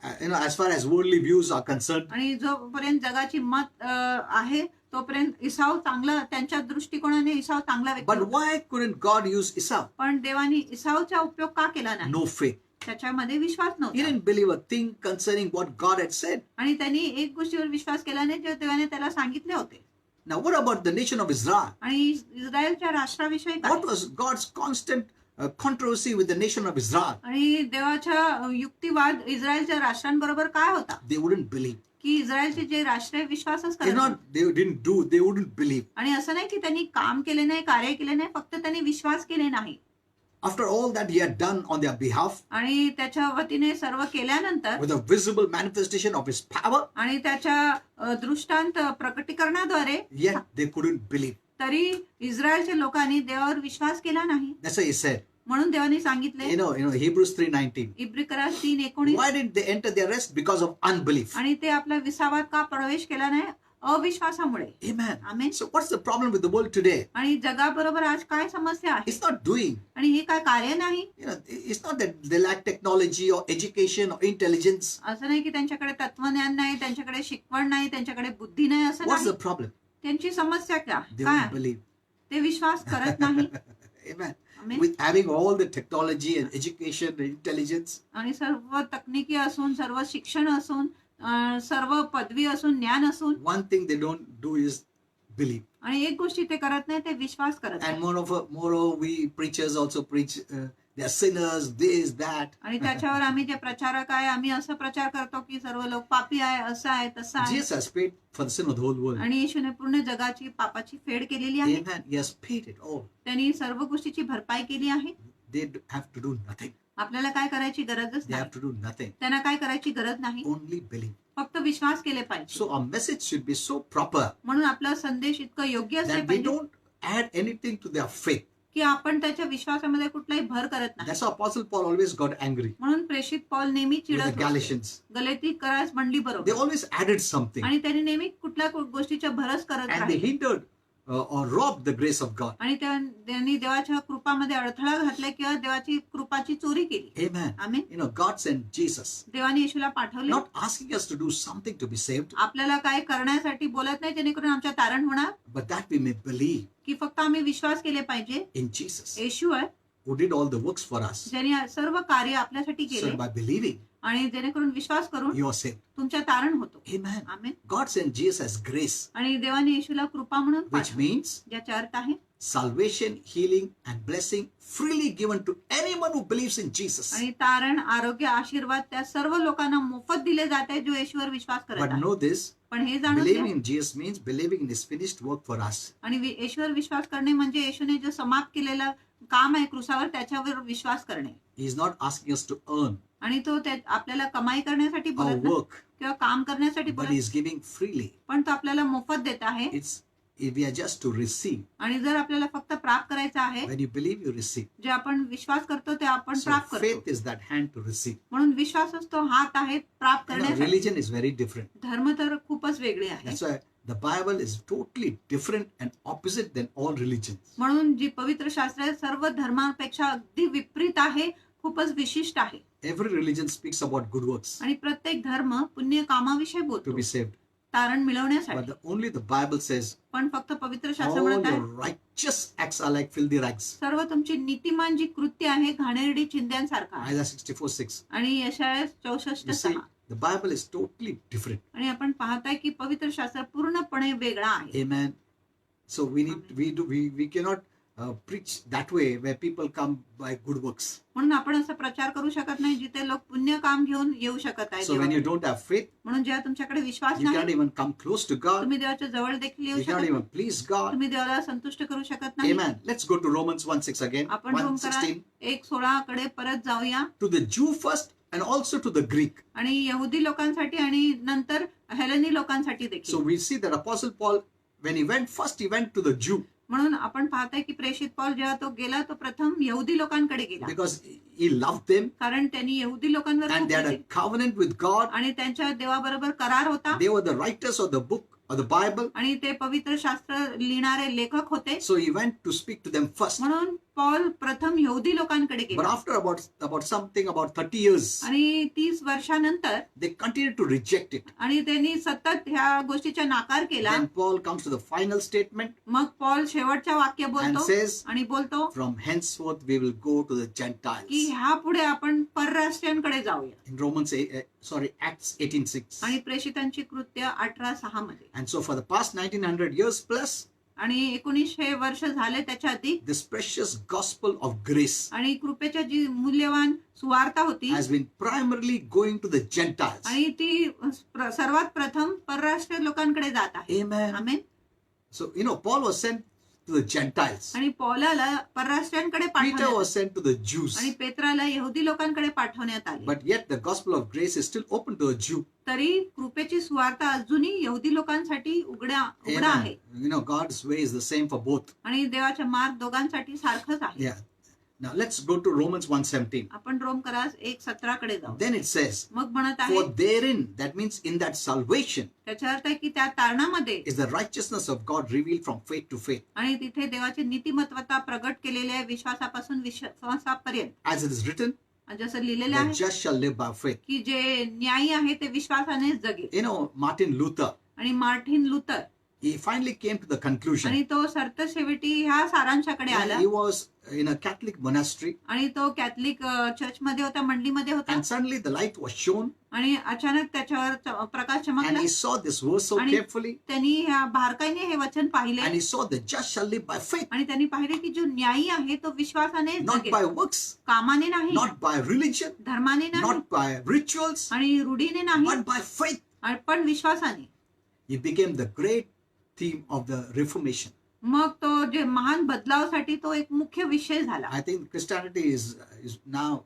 As far as worldly views are concerned. आणि जोपर्यंत जगाची मत आहे तोपर्यंत इसाव चांगला, त्यांच्या दृष्टिकोनाने इसाव चांगला व्यक्ती But होता. why couldn't God use Esau? पण देवाने इसावचा उपयोग का केला नाही? No faith. त्याच्यामध्ये विश्वास He नव्हता. didn't believe a thing concerning what God had said. आणि त्यांनी एक गोष्टीवर विश्वास केला नाही जे देवाने त्याला सांगितले होते. Now what about the nation of Israel? आणि इस्रायलच्या राष्ट्राविषयी काय? What was God's constant controversy with the nation of Israel? आणि देवाच्या युक्तिवाद इस्रायलच्या राष्ट्रांबरोबर काय होता? They wouldn't believe. की इस्रायलचे जे राष्ट्र विश्वासच They करत not नव्हते. they didn't do, they wouldn't believe. आणि असं नाही की त्यांनी काम केले नाही, कार्य केले नाही, फक्त त्यांनी विश्वास केले नाही. After all that he had done on their behalf, आणि त्याच्या वतीने सर्व केल्यानंतर with a visible manifestation of his power, आणि त्याच्या दृष्टांत प्रकटीकरणाद्वारे, yet they couldn't believe. तरी इस्रायलच्या लोकांनी देवावर विश्वास केला नाही. That's why he said, म्हणून देवाने सांगितले, you know, Hebrews 3:19. इब्रिकरा 3:19, Why didn't they enter their rest? Because of unbelief. आणि ते आपल्या विसावात का प्रवेश केला नाही? अविश्वासामुळे. Amen. Amen. So what's the problem with the world today? आणि जगाबरोबर आज काय समस्या आहे? It's not doing. आणि हे काय कार्य नाही. It's not that they lack technology or education or intelligence. असं नाही की त्यांच्याकडे तत्वज्ञान नाही, त्यांच्याकडे शिकवण नाही, त्यांच्याकडे बुद्धी नाही, असं What's नाही. the problem? त्यांची समस्या They काय? won't believe. ते विश्वास करत नाही. Amen. Amen. With having all the technology and education and intelligence, आणि सर्व तकनिकी असून, सर्व शिक्षण असून, सर्व पदवी असून, ज्ञान असून, one thing they don't do is believe. आणि एक गोष्टी ते करत नाही, ते विश्वास करत And नाही. moreover, we preachers also preach they are sinners, this, that. आणि त्याच्यावर आम्ही जे प्रचारक आहे, आम्ही असं प्रचार करतो की सर्व लोक पापी आहे, असं आहे, तसं आहे. Jesus has paid for the sin of the whole world. आणि येशूने पूर्ण जगाची पापाची फेड केलेली आहे. Amen. He has paid it all. त्यांनी सर्व गोष्टीची भरपाई केली आहे. They have to do nothing. आपल्याला काय करायची गरजच They नाही. have to do nothing. त्यांना काय करायची गरज नाही, Only believe. फक्त विश्वास केले पाहिजे. So our message should be so proper म्हणून आपला संदेश इतकं योग्य असले that we पाहिजे don't add anything to their faith. की आपण त्याच्या विश्वासामध्ये कुठलाही भर करत नाही. That's how Apostle Paul always got angry म्हणून प्रेषित पॉल नेहमी with चिडत the होते. Galatians. गलेती करास मंडळी They बरोबर. always added something आणि त्यांनी नेहमी कुठल्या गोष्टीच्या भरस करत and they राहिले. hindered or robbed the grace of God. आणि त्यांनी देवाच्या कृपामध्ये अडथळा घातला किंवा देवाची कृपाची चोरी केली. Amen. आमेन. God sent Jesus, देवाने येशूला पाठवले, not asking us to do something to be saved, आपल्याला काय करण्यासाठी बोलत नाही जेणेकरून आमच्या तारण होणार, but that we may believe की फक्त आम्ही विश्वास केले पाहिजे. in Jesus, येशू आहे who did all the works for us. ज्यांनी सर्व कार्य आपल्यासाठी So केले, by believing, आणि जेणेकरून विश्वास करून you are saved. तुमच्या तारण होतो. Amen. आमेन. God sent Jesus as grace, आणि देवाने येशूला कृपा म्हणून which पाठवले, means ज्याचा अर्थ आहे salvation, healing, and blessing freely given to anyone who believes in Jesus. आणि तारण, आरोग्य, आशीर्वाद त्या सर्व लोकांना मोफत दिले जाते जो येशूवर विश्वास करत But आहे. know this, पण हे जाणून Believing घ्या in Jesus means believing in His finished work for us. आणि येशूवर विश्वास करणे म्हणजे येशूने जे समाप्त केलेलं काम आहे क्रुसावर त्याच्यावर विश्वास करणे. He is not asking us to earn आणि तो आपल्याला कमाई करण्यासाठी or बोलत नाही work, किंवा काम करण्यासाठी but बोलत He is giving freely. पण तो आपल्याला मोफत देत आहे. We are just to receive. आणि जर आपल्याला फक्त प्राप्त करायचं आहे, When you believe, you receive. जे आपण विश्वास करतो ते आपण So प्राप्त करतो. faith is that hand to receive. म्हणून विश्वासच तो हात आहे प्राप्त करण्यासाठी. Religion is very different. धर्म तर खूपच वेगळे आहे. That's why the Bible is totally different and opposite than all religions. म्हणून जी पवित्र शास्त्र आहे सर्व धर्मांपेक्षा अगदी विपरीत आहे, खूपच विशिष्ट आहे. Every religion speaks about good works आणि प्रत्येक धर्म पुण्य कामाविषयी to बोलतो be saved. तारण But मिळवण्यासाठी. only the Bible says पण फक्त पवित्र शास्त्र all म्हणत आहे your righteous acts are like filthy rags. सर्व तुमची नीतिमान जी कृत्य आहे घाणेरडी चिंध्यांसारखा आहे. Isaiah 64:6. आणि यशाया 64:6. You see, the Bible is totally different. आणि आपण पाहताय की पवित्र शास्त्र पूर्णपणे वेगळा आहे. Amen. So we cannot preach that way where people come by good works. म्हणून आपण असं प्रचार करू शकत नाही जिथे लोक पुण्य काम घेऊन येऊ शकत आहेत So when you देवाकडे. don't have faith, म्हणून जेव्हा तुमच्याकडे विश्वास you can't नाही even come close to God. तुम्ही देवाच्या जवळ देखील येऊ You शकत can't नाही. even please God. तुम्ही देवाला संतुष्ट करू शकत नाही. Amen. Let's go to Romans 1:6 again. आपण रोमकरात 1:16. 1:16 कडे परत जाऊया. To the Jew first and also to the Greek. आणि यहुदी लोकांसाठी आणि नंतर हेलेनी लोकांसाठी So देखील. we see that Apostle Paul, when he went first, he went to the Jew म्हणून आपण पाहताय की प्रेषित पौल जेव्हा तो गेला तो प्रथम यहुदी लोकांकडे गेला because he loved them कारण त्यांनी यहुदी लोकांवर and खूप they had a Prem- covenant with God. आणि त्यांच्या देवाबरोबर करार होता They were the writers of the book of the Bible. आणि ते पवित्र शास्त्र लिहिणारे लेखक होते. So he went to speak to them first. म्हणून पौल प्रथम यहुदी लोकांकडे But गेला after about 30 years, आणि 30 वर्षानंतर they continued to reject it. आणि त्यांनी सतत ह्या गोष्टीचा नाकार केला. Then Paul comes to the final statement मग पौल शेवटच्या वाक्य and बोलतो says, आणि बोलतो from henceforth we will go to the की Gentiles. ह्या पुढे आपण परराष्ट्रीयांकडे जाऊया. In Acts 18:6. आणि प्रेषितांची कृत्य 18:6 मध्ये. And so for the past 1900 years plus, आणि 1900 वर्ष झाले त्याच्या आधी this precious gospel of grace आणि कृपेच्या जी मूल्यवान सुवार्ता होती has been primarily going to the Gentiles. आणि ती सर्वात प्रथम परराष्ट्रीय लोकांकडे जात आहे. Amen. Amen. So, Paul was sent to the Gentiles. आणि पौलाला परराष्ट्रीयांकडे Peter पाठवण्यात was sent to the Jews. आणि पेत्राला यहुदी लोकांकडे पाठवण्यात आले. But yet the gospel of grace is still open to a Jew. तरी कृपेची सुवार्ता अजूनही यहुदी लोकांसाठी उघडा आहे. Amen. God's way is the same for both. आणि देवाचा मार्ग दोघांसाठी सारखंच आहे. Yeah. Now let's go to Romans 1:17. आपण रोम करास 1:17 कडे जाऊ. Then it says, मग म्हणत आहे for therein, that means in that salvation, त्याचा अर्थ आहे की त्या तारणामध्ये is the righteousness of God revealed from faith to faith. आणि तिथे देवाची नीतिमत्वता प्रगट केलेली आहे विश्वासापासून विश्वासापर्यंत. As it is written, जसं लिहिलेलं the आहे just shall live by faith. की जे न्यायी आहे ते विश्वासानेच जगेल. Martin Luther, आणि Martin Luther he finally came to the conclusion. आणि तो सरतशेवटी ह्या सारांशाकडे आला. He was in a Catholic monastery, आणि तो कॅथलिक चर्च मध्ये होता, मंडलीमध्ये होता. and suddenly the light was shown, आणि अचानक त्याच्यावर प्रकाश and चमकला. he saw this verse so आणि carefully, त्यांनी ह्या बारकाईने हे वचन and पाहिले he saw the just shall live by faith, आणि त्यांनी पाहिले की जो न्यायी आहे तो विश्वासाने not जगेल, by works, कामाने नाही, not by religion, धर्माने नाही, not by rituals, आणि रूढीने नाही, but by faith. पण विश्वासाने. He became the great theme of the Reformation. मग तो जे महान बदलावासाठी तो एक मुख्य विषय झाला. I think Christianity is now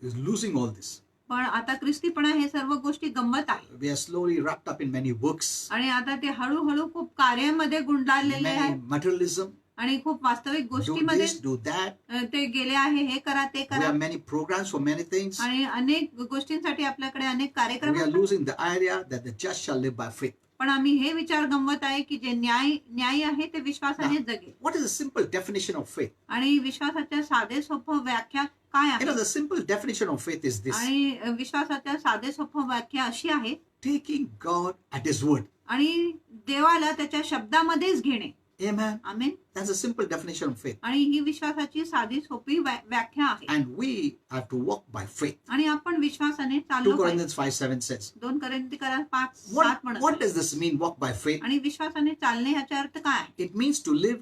losing all this. पण आता ख्रिस्तीपणा हे सर्व गोष्टी गंमत आहे. We are slowly wrapped up in many works, आणि आता ते हळूहळू खूप कार्यामध्ये गुंडाळलेले आहे many materialism. आणि खूप वास्तविक Do गोष्टीमध्ये this, do that. ते गेले आहे. हे करा ते We करा have many programs for many things. आणि अनेक गोष्टींसाठी आपल्याकडे अनेक कार्यक्रम We are असतात. losing the idea that the just shall live by faith. पण आम्ही हे विचार गंमत आहे की जे न्यायी आहे ते विश्वासाने जगेल. What is the simple definition of faith? आणि विश्वासाच्या साधे सोपं व्याख्या काय आहे? The simple definition of faith is this: आणि विश्वासाच्या साधे सोपं व्याख्या अशी आहे taking God at His word. आणि देवाला त्याच्या शब्दामध्येच घेणे. Amen. Amen. That's a simple definition of faith. आणि ही विश्वासाची साधी सोपी व्याख्या आहे. And we have to walk by faith. आणि आपण विश्वासाने 2 चाललो पाहिजे. Corinthians 5:7 says. 2 कोरिन्थीकरास 5:7 म्हणत What आहे. does this mean, walk by faith? आणि विश्वासाने चालणे ह्याचा अर्थ काय आहे? It means to live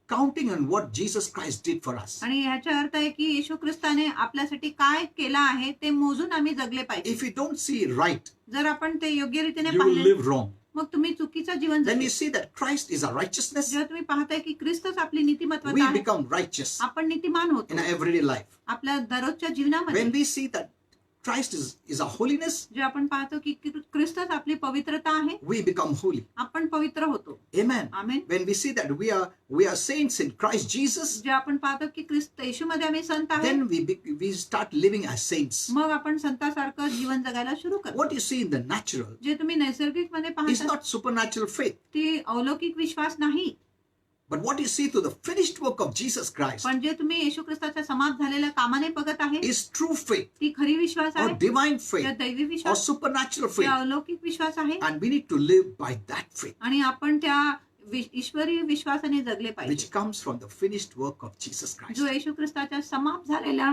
counting on what Jesus Christ did for us. आणि ह्याचा अर्थ आहे की येशू ख्रिस्ताने आपल्यासाठी काय केलं आहे ते मोजून आम्ही जगले पाहिजे. If you don't see right, जर आपण ते योग्य रीतीने you will पाहिले live wrong. मग तुम्ही चुकीचं जीवन Then जगले. you see that Christ is our righteousness. जेव्हा तुम्ही पाहताय की ख्रिस्तच आपली We नीतिमत्वता आहे, become righteous आपण नीतिमान in होतो our everyday life. आपल्या दररोजच्या जीवनामध्ये. When we see that Christ is our holiness, जे आपण पाहतो की ख्रिस्तच आपली पवित्रता आहे, we become holy. आपण पवित्र होतो. Amen. Amen. When we see that we are saints in Christ Jesus, जे आपण पाहतो की ख्रिस्त येशूमध्ये आम्ही संत आहे, then we start living as saints. मग आपण संतासारखं जीवन जगायला सुरू करतो. What you see in the natural जे तुम्ही नैसर्गिक मध्ये is पाहता not supernatural faith, ते अलौकिक विश्वास नाही, but what you see through the finished work of Jesus Christ पण जे तुम्ही येशू ख्रिस्ताच्या समाप्त झालेल्या कामाने बघत आहे is true faith ती खरी विश्वास or आहे, divine त्या faith दैवी or विश्वास, supernatural त्या faith, अलौकिक विश्वास आहे. and we need to live by that faith आणि आपण त्या ईश्वरीय विश्वासाने जगले which पाहिजे comes from the finished work of Jesus Christ. जो येशू ख्रिस्ताच्या समाप्त झालेल्या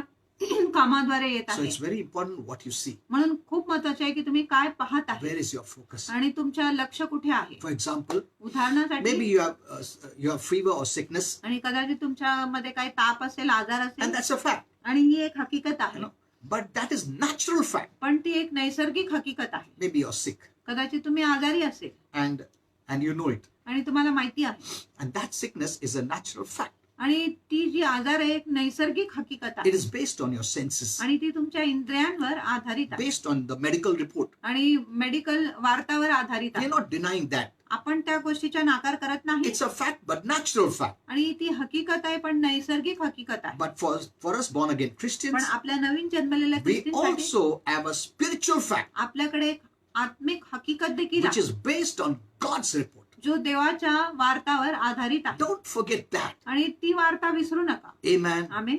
कामाद्वारे येत So आहे. it's very important what you see. म्हणून खूप महत्वाचे आहे की तुम्ही काय पाहत आहे Where is your focus? आणि तुमच्या लक्ष कुठे आहे. For example, उदाहरणासाठी maybe you have fever or sickness, आणि कदाचित तुमच्यामध्ये काही ताप असेल, आजार and असेल, that's a fact. आणि ही एक हकीकत You आहे, know, but that is natural fact. पण ती एक नैसर्गिक हकीकत आहे. Maybe you're sick, कदाचित तुम्ही आजारी असेल and you know it, आणि तुम्हाला माहिती आहे, and that sickness is a natural fact. आणि ती जी आजार आहे एक नैसर्गिक हकीकत It आहे, is based on your senses, आणि ती तुमच्या इंद्रियांवर आधारित आहे based on the medical report. आणि मेडिकल वार्तावर आधारित We आहे. are not denying that. आपण त्या गोष्टीचा नाकार करत नाही, It's a fact, but natural fact. आणि ती हकीकत आहे पण नैसर्गिक हकीकत आहे. But for us born again पण Christians, आपल्या नवीन जन्मलेल्या we ख्रिस्तींसाठी also have a spiritual fact आपल्याकडे एक आत्मिक हकीकत देखील which आहे is based on God's report. जो देवाच्या वार्तावर आधारित आहे, Don't forget that. आणि ती वार्ता विसरू नका. Amen. आमेन.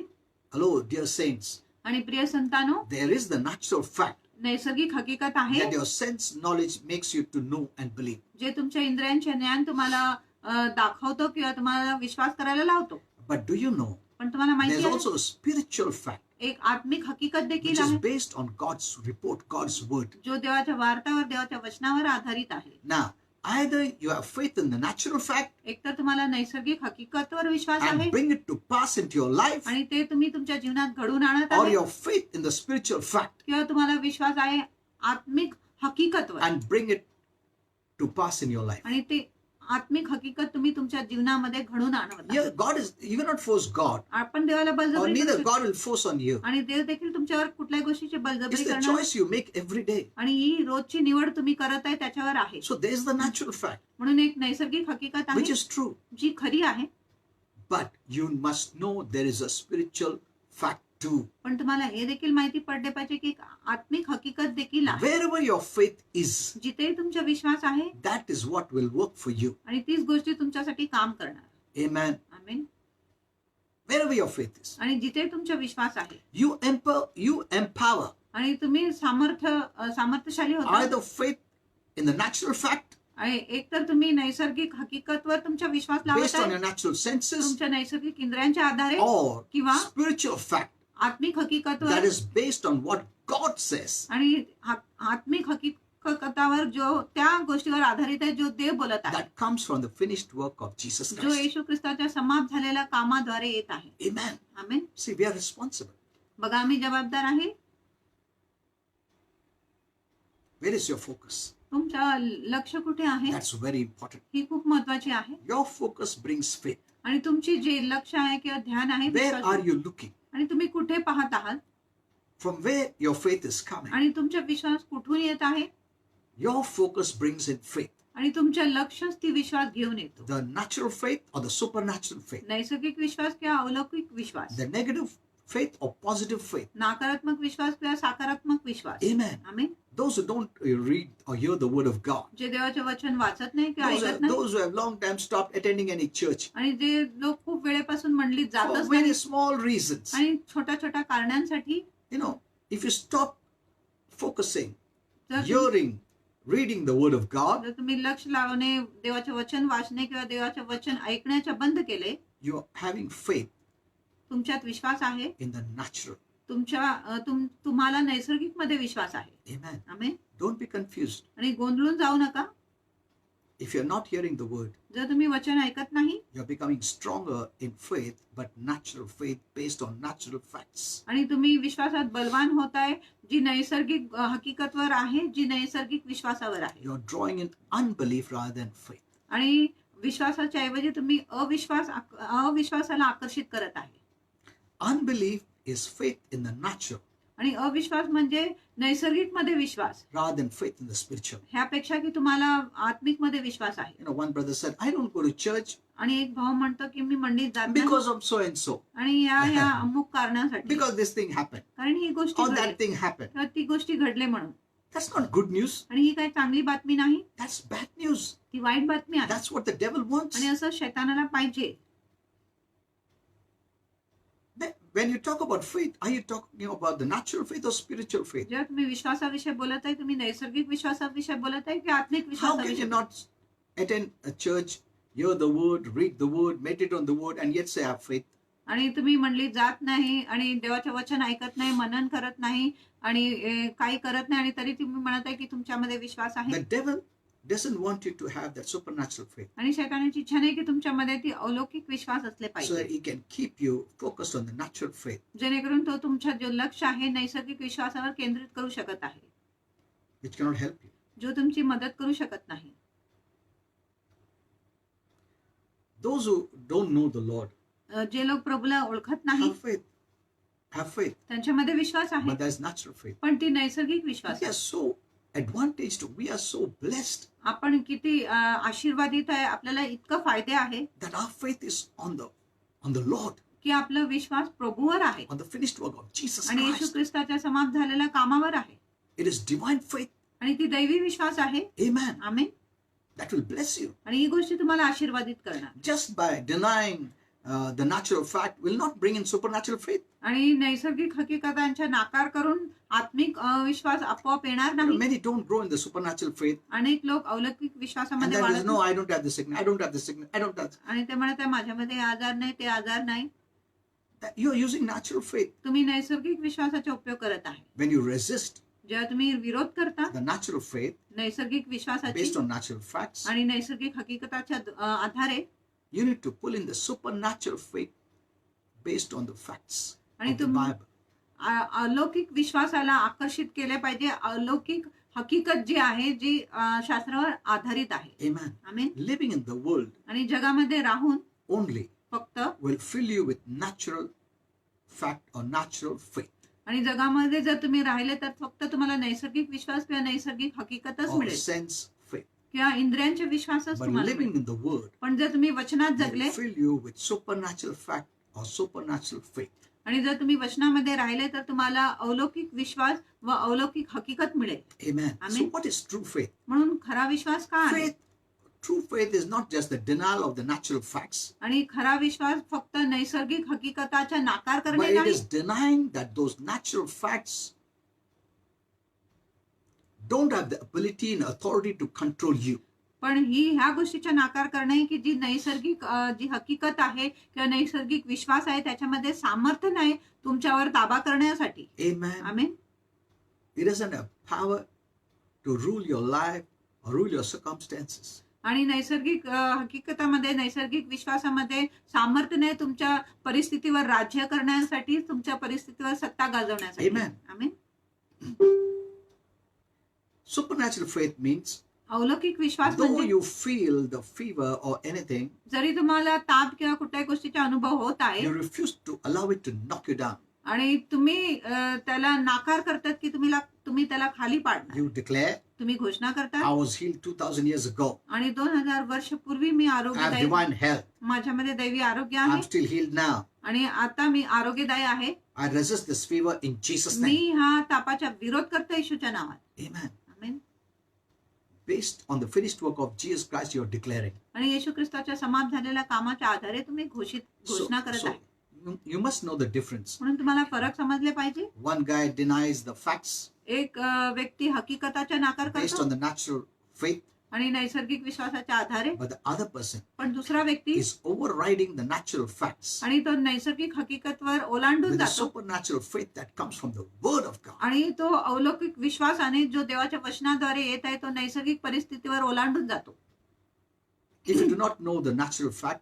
Hello, dear saints. आणि प्रिय संतानो, There is the natural fact नैसर्गिक हकीकत आहे that your sense knowledge makes you to know and believe. जे तुमच्या इंद्रियांचे ज्ञान तुम्हाला दाखवतो किंवा तुम्हाला विश्वास करायला लावतो. But do you know, पण तुम्हाला माहिती there's आहे also a spiritual fact एक आत्मिक हकीकत देखील which is आहे based on God's report, God's word. जो देवाच्या वार्तावर, देवाच्या वचनावर आधारित आहे. Now, either you have faith in the natural fact एकतर तुम्हाला नैसर्गिक हकीकतवर विश्वास आहे and bring it to pass into your life, आणि ते तुम्ही तुमच्या जीवनात घडवून आणत or आहे, your faith in the spiritual fact किंवा तुम्हाला विश्वास आहे आत्मिक हकीकतवर and bring it to pass in your life. आणि ते आत्मिक हकीकत तुम्ही तुमच्या जीवनामध्ये घडवून आणत Yeah, आहात. God is, you cannot force God, आपण देवाला or बळजबरी neither करू शकत God will force on you. आणि देव देखील तुमच्यावर कुठल्याही गोष्टीची It's बळजबरी the करणार choice you make every day. आणि ही रोजची निवड तुम्ही करत आहे त्याच्यावर आहे. So there's the natural fact, म्हणून एक नैसर्गिक हकीकत which आहे is true. जी खरी आहे, But you must know there is a spiritual fact too. पण तुम्हाला हे देखील माहिती पडले पाहिजे की एक आत्मिक हकीकत देखील आहे. Wherever your faith is, जिथे तुमचा विश्वास आहे that is what will work for you. आणि तीच गोष्टी तुमच्यासाठी काम करणार. Amen. Amen. Wherever your faith is, आणि जिथे तुमचा विश्वास आहे you empower आणि तुम्ही सामर्थ्यशाली होता, either faith in the natural fact आणि एकतर तुम्ही नैसर्गिक हकीकतवर तुमचा विश्वास लावत based on आहे your natural senses, तुमच्या नैसर्गिक इंद्रियांच्या आधारे, or किंवा spiritual fact आत्मिक that हकीकतवर is based on what God says. आणि आत्मिक हकीकतावर जो त्या गोष्टीवर आधारित आहे जो देव बोलत आहे, That comes from the finished work of Jesus जो Christ. येशू ख्रिस्ताच्या समाप्त झालेल्या कामाद्वारे येत आहे. Amen. Amen. See, we are responsible. बघा आम्ही जबाबदार आहे. Where is your focus? तुमच्या लक्ष कुठे आहे That's very important. ही खूप महत्वाची आहे. Your focus brings faith. आणि तुमची जे लक्ष आहे किंवा ध्यान आहे Where Vishwas- are you looking? आणि तुम्ही कुठे पाहत आहात From where your faith is coming. आणि तुमचा विश्वास कुठून येत आहे Your focus brings in faith. आणि तुमच्या लक्षच ती विश्वास घेऊन येतो. The natural faith or the supernatural faith. नैसर्गिक विश्वास किंवा अलौकिक विश्वास, The negative faith or positive faith. नकारात्मक विश्वास किंवा सकारात्मक विश्वास. Amen. Amen. Those who don't read or hear the word of God. जे देवाचे वचन वाचत नाही किंवा ऐकत नाही Those who have long time stopped attending any church. आणि जे लोक खूप वेळेपासून मंडळीत For जातच very नाही small reasons. आणि छोट्या छोट्या कारणांसाठी, You know, if you stop focusing, जर hearing, reading the word of God, जर तुम्ही लक्ष लावणे, देवाचे वचन वाचणे किंवा देवाचे वचन ऐकण्याचे बंद केले, you're having faith तुमच्यात विश्वास आहे, in the natural. तुम्हाला नैसर्गिक मध्ये विश्वास आहे. Amen. Amen. Don't be confused. आणि गोंधळून जाऊ नका. if you're not hearing the word, जर तुम्ही वचन ऐकत नाही you're becoming stronger in faith, but natural faith based on natural facts. आणि तुम्ही विश्वासात बलवान होताय, जी नैसर्गिक हकीकतवर आहे, जी नैसर्गिक विश्वासावर आहे. You're drawing in unbelief rather than faith. आणि विश्वासाच्या ऐवजी तुम्ही अविश्वासाला आकर्षित करत आहे. Unbelief is faith in the natural आणि अविश्वास म्हणजे नैसर्गिक मध्ये विश्वास, rather than faith in the spiritual. ह्यापेक्षा की तुम्हाला आत्मिक मध्ये विश्वास आहे. You know, one brother said, I don't go to church आणि एक भाऊ म्हणतो की मी मंडळीत जात नाही because of so and so, आणि या अमुक कारणासाठी, because this thing happened, कारण ही गोष्ट or that thing happened. किंवा ती गोष्टी घडले म्हणून. That's not good news. आणि ही काही चांगली बातमी नाही, That's bad news. ती वाईट बातमी आहे. That's what the devil wants. आणि असं शैतानाला पाहिजे. When you talk about faith, are you talking about the natural faith or spiritual faith? जेव्हा तुम्ही विश्वासाविषयी बोलत आहे, तुम्ही नैसर्गिक विश्वासाविषयी बोलत आहे की आत्मिक How can you विश्वासाविषयी? not attend a church, hear the word, read the word, meditate on the word, and yet say I have faith? आणि तुम्ही मंडळीत जात नाही आणि देवाचे वचन ऐकत नाही, मनन करत नाही आणि काही करत नाही आणि तरी तुम्ही म्हणत आहे की तुमच्यामध्ये विश्वास आहे. The devil doesn't want you to have that supernatural faith आणि शैतानाची इच्छा नाही की तुमच्यामध्ये ती अलौकिक विश्वास असले so पाहिजे, that he can keep you focused on the natural faith, जेणेकरून तो तुमच्या जो लक्ष आहे नैसर्गिक विश्वासावर केंद्रित करू शकत आहे, which cannot help you. जो तुमची मदत करू शकत नाही. Those who don't know the Lord जे लोक प्रभूला ओळखत नाही have faith, त्यांच्यामध्ये विश्वास आहे, but there's natural faith. पण ती नैसर्गिक विश्वास We आहे. are so advantaged, we are so blessed आपण किती आशीर्वादित आहे, आपल्याला इतकं फायदे आहे that our faith is on the Lord, की आपला विश्वास प्रभूवर आहे on the finished work of Jesus आणि येशू Christ. ख्रिस्ताच्या समाप्त झालेल्या कामावर आहे. It is divine faith. आणि ती दैवी विश्वास आहे. Amen. Amen. That will bless you. आणि ही गोष्टी तुम्हाला आशीर्वादित करणार. Just by denying the natural fact will not bring in supernatural faith. आणि नैसर्गिक हकीकतांचा नाकार करून आत्मिक विश्वास आपोआप येणार नाही. Many don't grow in the supernatural faith. अनेक लोक अलौकिक And विश्वासामध्ये then वाढत there's no, नाही. I don't have the sickness, I don't have the sickness, I don't have. आणि ते म्हणत आहे माझ्यामध्ये हे आजार नाही, ते आजार नाही. That you're using natural faith. तुम्ही नैसर्गिक विश्वासाचा उपयोग करत आहे. When you resist जेव्हा तुम्ही विरोध करता the natural faith नैसर्गिक विश्वासाची based on natural facts, आणि नैसर्गिक हकीकताच्या आधारे, you need to pull in the supernatural faith based on the facts आणि of the तुम्ही Bible. अलौकिक विश्वासाला आकर्षित केले पाहिजे. अलौकिक हकीकत जी आहे, जी शास्त्रावर आधारित आहे. Amen. Amen. Living in the world आणि जगामध्ये राहून only फक्त will fill you with natural fact or natural faith आणि जगामध्ये जर तुम्ही राहिले तर फक्त तुम्हाला नैसर्गिक विश्वास किंवा नैसर्गिक हकीकतच or मिळेल sense faith. किंवा इंद्रियांचे विश्वासच But तुम्हाला living मिळेल. in the word पण जर तुम्ही वचनात जगले will fill you with supernatural fact or supernatural faith. आणि जर तुम्ही वचनामध्ये राहिले तर तुम्हाला अलौकिक विश्वास व अलौकिक हकीकत मिळेल. Amen. So Amen. what is true faith? म्हणून खरा विश्वास का आहे? True faith is not just the denial of the natural facts, आणि खरा विश्वास फक्त नैसर्गिक हकीकताचा नाकार but करणे it नाही, is denying that those natural facts don't have the ability and authority to control you. पण ही ह्या गोष्टीचा नाकार करणे की जी नैसर्गिक जी हकीकत आहे किंवा नैसर्गिक विश्वास आहे त्याच्यामध्ये सामर्थ्य नाही तुमच्यावर ताबा करण्यासाठी. Amen. Amen. It doesn't have power to rule your life or rule your circumstances. आणि नैसर्गिक हकीकतामध्ये नैसर्गिक विश्वासामध्ये सामर्थ्य नाही तुमच्या परिस्थितीवर राज्य करण्यासाठी, तुमच्या परिस्थितीवर सत्ता गाजवण्यासाठी. Amen. आमेन. Supernatural faith means अलौकिक विश्वास though म्हणजे you feel the fever or anything, जरी तुम्हाला ताप किंवा कुठल्याही गोष्टीचा अनुभव होत आहे you refuse to allow it to knock you down. आणि तुम्ही त्याला नाकार करतात की तुम्ही त्याला खाली पाडणार. You declare, तुम्ही घोषणा करता I was healed 2000 years ago. आणि 2000 वर्षपूर्वी मी I have आरोग्यदायी, divine health. माझ्यामध्ये दैवी आरोग्य I'm आहे still healed now. आणि आता मी आरोग्यदायी आहे. I resist this fever in Jesus' me name. हा तापाचा विरोध करतो येशूच्या नावात. Amen. Amen. Based on the finished work of Jesus Christ, you're declaring. आणि येशू ख्रिस्ताच्या समाप्त झालेल्या कामाच्या आधारे तुम्ही घोषणा करत आहे. You must know the difference. म्हणून तुम्हाला फरक समजले पाहिजे. One guy denies the facts एक व्यक्ती हकीकताचा नाकार based करतो on the natural faith, आणि नैसर्गिक विश्वासाच्या आधारे, but the other person पण दुसरा व्यक्ती is overriding the natural facts आणि तो नैसर्गिक हकीकतवर ओलांडून with the जातो supernatural faith that comes from the Word of God. आणि तो अलौकिक विश्वासाने जो देवाच्या वचनाद्वारे येत आहे तो नैसर्गिक परिस्थितीवर ओलांडून जातो. If you do not know the natural fact,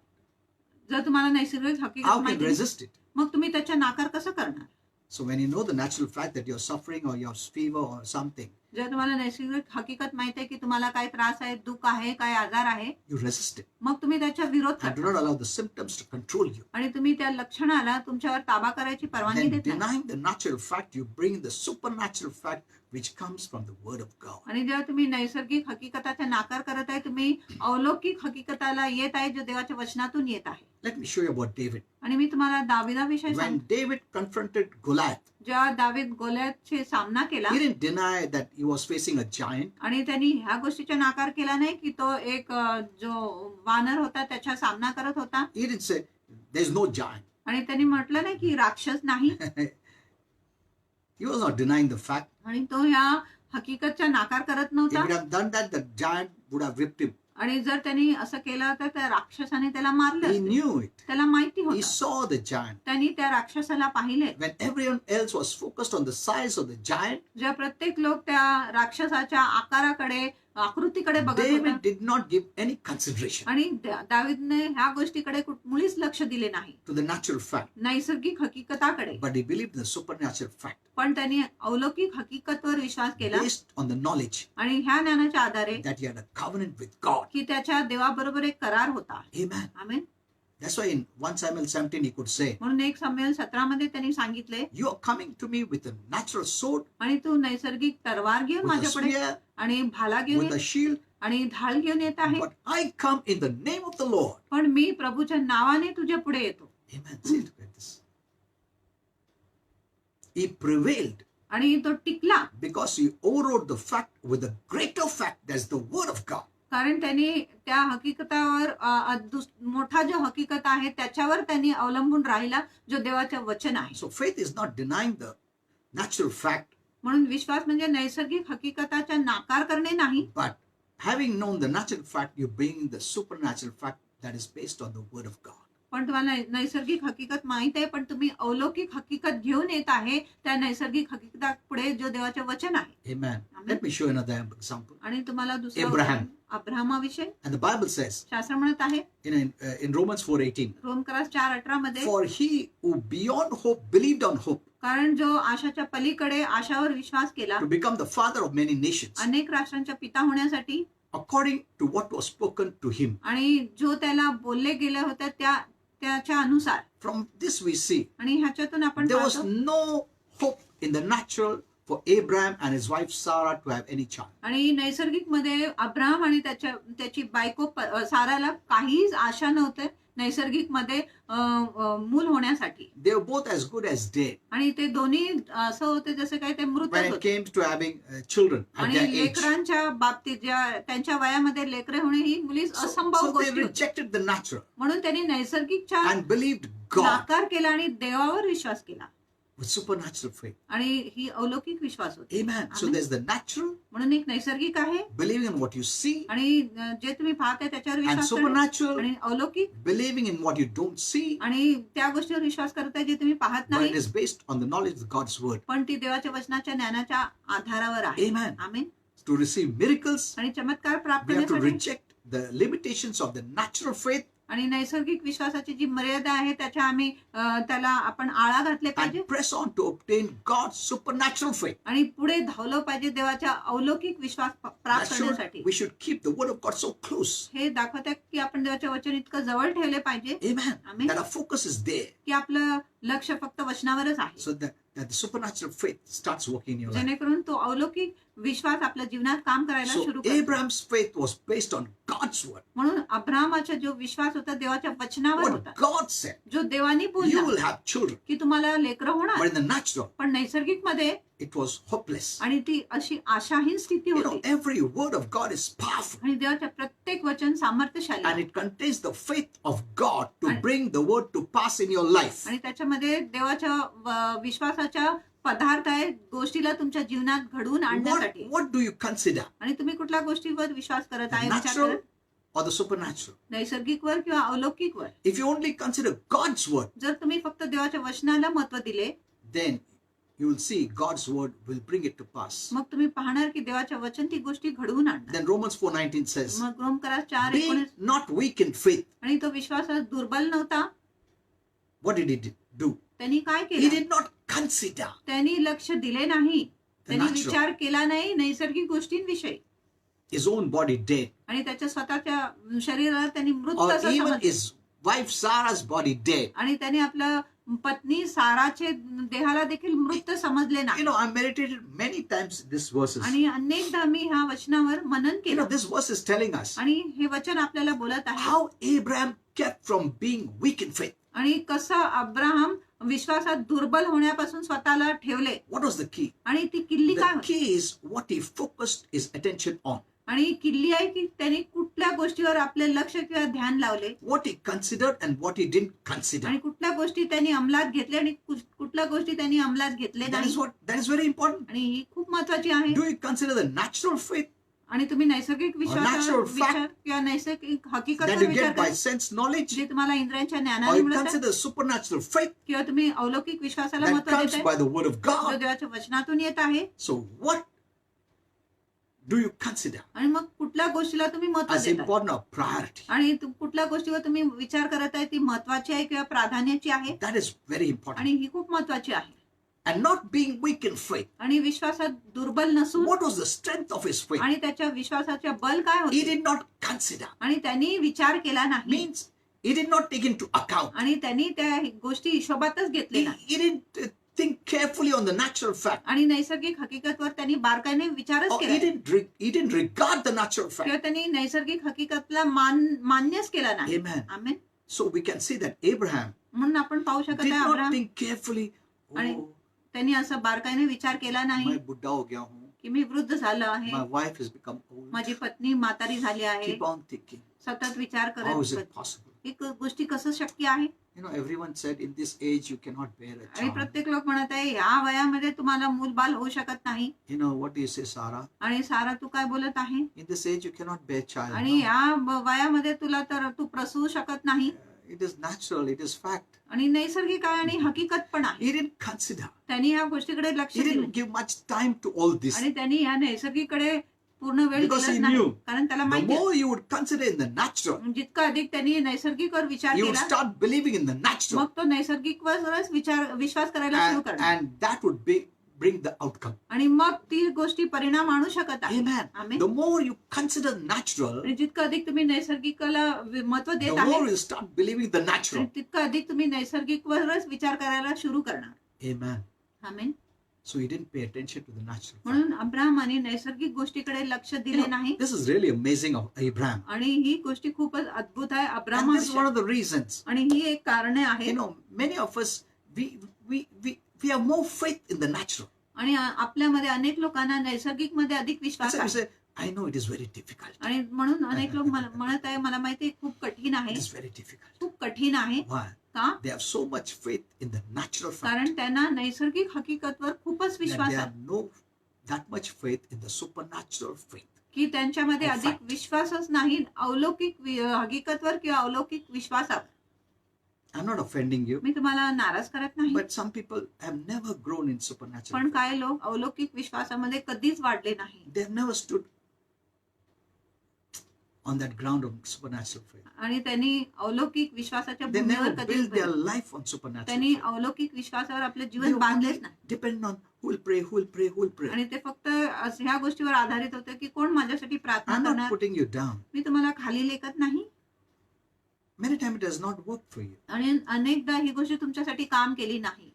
जर तुम्हाला नैसर्गिक हकीकत how can माहिती नाही, resist it? मग तुम्ही त्याच्या नाकार कसं करणार? So when you know the natural fact that you're suffering or you're fever or something, जर तुम्हाला नैसर्गिक हकीकत माहित आहे की तुम्हाला काय त्रास आहे, दुःख आहे, काय आजार आहे, you resist it मग तुम्ही त्याच्या विरोध and do करता not allow the symptoms to control you. आणि तुम्ही त्या लक्षणाला तुमच्यावर ताबा करायची परवानगी Then देत नाही. denying the natural fact, you bring the supernatural fact which comes from the word of God. आणि जेव्हा तुम्ही नैसर्गिक हकीकताचा नाकार करत आहे, तुम्ही अलौकिक हकीकताला येत आहे, जो देवाच्या वचनातून येत आहे. Let me show you about David. आणि मी तुम्हाला दाविदाविषयी When सांगतो. David confronted Goliath, जेव्हा दावीद गोल्याथचे सामना केला he didn't deny that he was facing a giant. आणि त्यांनी ह्या गोष्टीचा नाकार केला नाही की तो एक जो वानर होता त्याचा सामना करत होता, He didn't say, there's no giant. आणि त्यांनी म्हटलं नाही की राक्षस नाही, He was not denying the fact. आणि तो ह्या हकीकतचा नाकार करत If he नव्हता. would have done that, the giant would have whipped him. आणि जर त्यांनी असं केलं तर त्या राक्षसाने त्याला मारलं He असतं. knew it. त्याला माहिती He होतं. saw the giant. त्यांनी त्या राक्षसाला पाहिले. When everyone else was focused on the size of the giant, ज्या प्रत्येक लोक त्या राक्षसाच्या आकाराकडे, आकृतीकडे बघत होता, David did not give any consideration आणि दावीदने ह्या गोष्टीकडे मुळीच लक्ष दिले नाही, to the natural fact, नैसर्गिक हकीकताकडे. but he believed in the supernatural fact पण त्यांनी अलौकिक हकीकतवर विश्वास केला based on the knowledge आणि ह्या ज्ञानाच्या आधारे that he had a covenant with God. की त्याच्या देवाबरोबर एक करार होता. Amen. Amen. That's why in 1 Samuel 17 he could say, म्हणून 1 सामुएल 17 मध्ये त्यांनी सांगितले, you are coming to me with a natural sword, आणि तू नैसर्गिक तलवार घेऊन with a माझ्यापुढे spear, आणि भाला घेऊन with a ये shield, आणि ढाल घेऊन येत आहे, but I come in the name of the Lord. पण मी प्रभूच्या नावाने तुझ्या पुढे येतो. Amen. See, look at this. He prevailed आणि तो टिकला because he overrode the fact with a greater fact, that's the word of God. कारण त्यांनी त्या हकीकतावर मोठा जो हकीकत आहे त्याच्यावर त्यांनी अवलंबून राहिला, जो देवाचं वचन आहे. So faith is not denying the natural fact, म्हणून विश्वास म्हणजे नैसर्गिक हकीकताचा नाकार करणे नाही, but having known the natural fact, you bring the supernatural fact that is based on the word of God. पण तुम्हाला नैसर्गिक हकीकत माहित आहे, पण तुम्ही अलौकिक हकीकत घेऊन येत आहे त्या नैसर्गिक हकीकता पुढे जो देवाचे वचन आहे. Amen. Amen. Let me show you another example. आणि तुम्हाला दुसरं Abraham. अब्राहमाविषयी And the Bible says शास्त्र म्हणत आहे in Romans 4:18, रोमकरास 4:18 मध्ये, for he who beyond hope believed on hope कारण जो आशाच्या पलीकडे आशावर विश्वास केला, to become the father of many nations, अनेक राष्ट्रांच्या पिता होण्यासाठी, according to what was spoken to him. आणि जो त्याला बोलले गेले होते त्याच्या अनुसार. From this we see आणि ह्याच्यातून आपण there was पाहतो, no hope in the natural for Abraham and his wife Sarah to have any child. आणि नैसर्गिक मध्ये अब्राहम आणि त्याची बायको साराला काहीच आशा नव्हते नैसर्गिक मध्ये मूल होण्यासाठी. They were both as good as dead आणि ते दोन्ही असं होते जसे काही ते मृत when it होते. came to having children at आणि their age. लेकरांच्या बाबतीत त्यांच्या वयामध्ये लेकरे होणे ही मुलीच So असंभव they गोष्ट होती. rejected the natural म्हणून त्यांनी नैसर्गिकच्या and believed God नाकार केला आणि देवावर विश्वास केला, with supernatural faith. आणि ही अलौकिक विश्वास होती. Amen. So Amen. there's the natural, म्हणून एक नैसर्गिक आहे believing in what you see, आणि जे तुम्ही पाहताय त्याच्यावर and विश्वास करणे, supernatural, आणि अलौकिक believing in what you don't see, आणि त्या गोष्टीवर विश्वास करताय जे तुम्ही पाहत but नाही, it is based on the knowledge of God's word. पण ती देवाच्या वचनाच्या ज्ञानाच्या आधारावर आहे. Amen. Amen. To receive miracles, आणि चमत्कार प्राप्त we have to करण्यासाठी reject the limitations of the natural faith आणि नैसर्गिक विश्वासाची जी मर्यादा आहे त्याच्या आम्ही त्याला आपण आळा घातले पाहिजे and press on to obtain God's supernatural faith. आणि पुढे धावलं पाहिजे देवाच्या अलौकिक विश्वास प्राप्त करण्यासाठी. We should keep the word of God so close. हे दाखवतात की आपण देवाचे वचन इतकं जवळ ठेवले पाहिजे Amen. Amen. That our focus is there की आपलं लक्ष फक्त वचनावरच आहे, so that the supernatural faith starts working in your life. जेणेकरून तो अलौकिक विश्वास आपल्या जीवनात काम करायला So सुरू करतो. Abraham's faith was based on God's word. म्हणून अब्राहमाचा जो विश्वास होता देवाच्या वचनावर होता, What God said, जो देवानी you बोलला will have children. की तुम्हाला लेकरं But होणार, in the natural, पण नैसर्गिक मध्ये it was hopeless. आणि ती अशी आशाहीन स्थिती You know, होती. every word of God is powerful. आणि देवाच्या प्रत्येक वचन सामर्थ्यशाली And आहे. it contains the faith of God to And- bring the word to pass in your life. आणि त्याच्यामध्ये देवाच्या विश्वासाच्या पदार्थ आहे, गोष्टीला तुमच्या जीवनात घडवून आणण्यासाठी. What do you consider? आणि तुम्ही कुठल्या गोष्टीवर विश्वास करत The आहे, विचार natural करत, or the supernatural? नैसर्गिकवर किंवा अलौकिकवर? If you only consider God's word, जर तुम्ही फक्त देवाच्या वचनाला महत्व दिले then you will see God's word will bring it to pass. मग तुम्ही पाहणार की देवाच्या वचन ती गोष्टी घडवून आणणार. Then Romans 4:19 says, मग रोमकरास 4:19 being not weak in faith, आणि तो विश्वासात दुर्बल नव्हता. what did he do? त्यांनी काय He केलं? did not consider त्यांनी लक्ष दिले नाही. the त्यांनी natural, विचार केला नाही नैसर्गिक गोष्टींविषयी his own body dead, आणि त्याच्या स्वतःच्या शरीराला त्यांनी मृत or असं even समजलं. his wife Sarah's body dead. आणि त्याने आपल्या पत्नी साराचे देहाला देखील मृत समजले You नाही. know, I meditated many times these verses. आणि अनेकदा मी ह्या वचनावर मनन You केलं know, this verse is telling us आणि हे वचन आपल्याला बोलत आहे how Abraham kept from being weak in faith. आणि कसं अब्राहम विश्वासात दुर्बल होण्यापासून स्वतःला ठेवले. What was the key? आणि ती किल्ली काय The होती? key is what he focused his attention on, आणि किल्ली आहे की त्यांनी कुठल्या गोष्टीवर आपले लक्ष किंवा ध्यान लावले what he considered and what he didn't consider. आणि कुठल्या गोष्टी त्यांनी अंमलात घेतल्या आणि कुठल्या गोष्टी त्यांनी अंमलात घेतले नाही. That is very important. आणि ही खूप महत्वाची आहे. Do you consider the natural faith आणि तुम्ही नैसर्गिक natural fact विचार किंवा नैसर्गिक that हकीकतवर you विचार get by करा sense knowledge, जे तुम्हाला इंद्रियांच्या or ज्ञानाने you मिळत आहे consider supernatural faith किंवा तुम्ही अलौकिक विश्वासाला that महत्व comes देत by आहे the word of जो God? देवाच्या वचनातून येत आहे. So what do you consider आणि मग कुठल्या गोष्टीला तुम्ही महत्व as देता important or priority? आणि कुठल्या गोष्टीवर तुम्ही विचार करत आहे ती महत्वाची आहे किंवा प्राधान्याची आहे That is very important. आणि ही खूप महत्वाची आहे. And not being weak in faith. आणि विश्वासात दुर्बल नसून What was the strength of his faith? आणि त्याच्या विश्वासाच्या बल काय He होते did not consider. आणि त्यांनी विचार केला नाही Means he did not take into account. आणि त्यांनी त्या गोष्टी हिशोबातच घेतले नाही He didn't think carefully on the natural fact. आणि नैसर्गिक हकीकतवर त्यांनी बारकाईने विचारच Or केला he didn't regard the natural fact. किंवा त्यांनी नैसर्गिक हकीकतला मान्यच केला नाही. Amen. Amen. So we can see that Abraham म्हणून आपण पाहू शकत did आहे not अब्राहम think carefully. आणि Oh, त्यांनी असं बारकाईने विचार केला नाही मैं बुढ़ा हो गया हूँ. की मी वृद्ध झालो आहे, My wife has become old. माझी पत्नी म्हातारी झाली आहे. Keep on thinking. सतत विचार How is करत it possible? एक गोष्टी कसं शक्य आहे. You know, everyone said in this age you cannot bear a आणि child. प्रत्येक लोक म्हणत आहे या वयामध्ये तुम्हाला मूलबाल होऊ शकत नाही. You know, what do you say, Sarah? आणि सारा तू काय बोलत आहे In this age you cannot bear child. आणि No. या वयामध्ये तुला तर तू प्रसूवू शकत नाही. It is natural. It is fact. आणि नैसर्गिक आहे आणि हकीकत पण आहे. He didn't consider. त्यांनी या गोष्टीकडे लक्ष He दिले didn't give much time to all this. आणि त्यांनी या नैसर्गिककडे पूर्ण वेळ Because he दिलाच नाही knew कारण त्याला The माहिती more you would consider in the natural, जितकं अधिक त्यांनी नैसर्गिकवर विचार you would केला start believing in the natural, मग तो नैसर्गिकवरच विश्वास करायला सुरू करणार and that would bring the outcome. आणि मग ती गोष्टी परिणाम आणू शकत आहे. Amen. Amen. The more you consider natural, आणि जितकं अधिक तुम्ही नैसर्गिकला महत्व the देत more आहे you start believing the आणि natural. तितकं अधिक तुम्ही नैसर्गिकवरच विचार करायला सुरू करणार. Amen. Amen. So he didn't pay attention to the natural. म्हणून अब्राहमाने नैसर्गिक गोष्टीकडे लक्ष You दिले know, नाही this is really amazing of Abraham. आणि ही गोष्टी खूपच अद्भुत आहे And अब्राहमा this is one of the reasons. आणि ही एक कारणे आहे. You know, many of us, we have more faith in the natural. आणि आपल्यामध्ये अनेक लोकांना नैसर्गिक मध्ये अधिक विश्वास So we आहे say, I know it is very difficult. आणि म्हणून अनेक लोक म्हणत आहे मला माहिती आहे खूप कठीण आहे, It is very difficult. खूप कठीण आहे. Why? का? They have so much faith in the natural fact कारण त्यांना नैसर्गिक हकीकतवर खूपच that विश्वास they आहे have no that much faith in the supernatural faith. की त्यांच्यामध्ये Of अधिक fact. विश्वासच नाही अलौकिक हकीकतवर किंवा अलौकिक विश्वासावर. I'm not offending you, मी तुम्हाला नाराज करत नाही, but some people have never grown in supernatural पण faith. काही लोक अलौकिक विश्वासामध्ये कधीच वाढले नाही They have never stood on that ground of supernatural faith. आणि त्यांनी अलौकिक विश्वासाच्या They भूमीवर never कधीच built their उभे- life on supernatural त्यांनी faith. अलौकिक विश्वासावर आपले They जीवन बांधलेच only नाही depend on who will pray, who will pray, who will pray. आणि ते फक्त ह्या गोष्टीवर आधारित होते की कोण माझ्यासाठी प्रार्थना I'm not करणार. putting you down. मी तुम्हाला खाली लेखत नाही Many times it has not worked for you. आणि अनेकदा ही गोष्ट तुमच्यासाठी काम केली नाही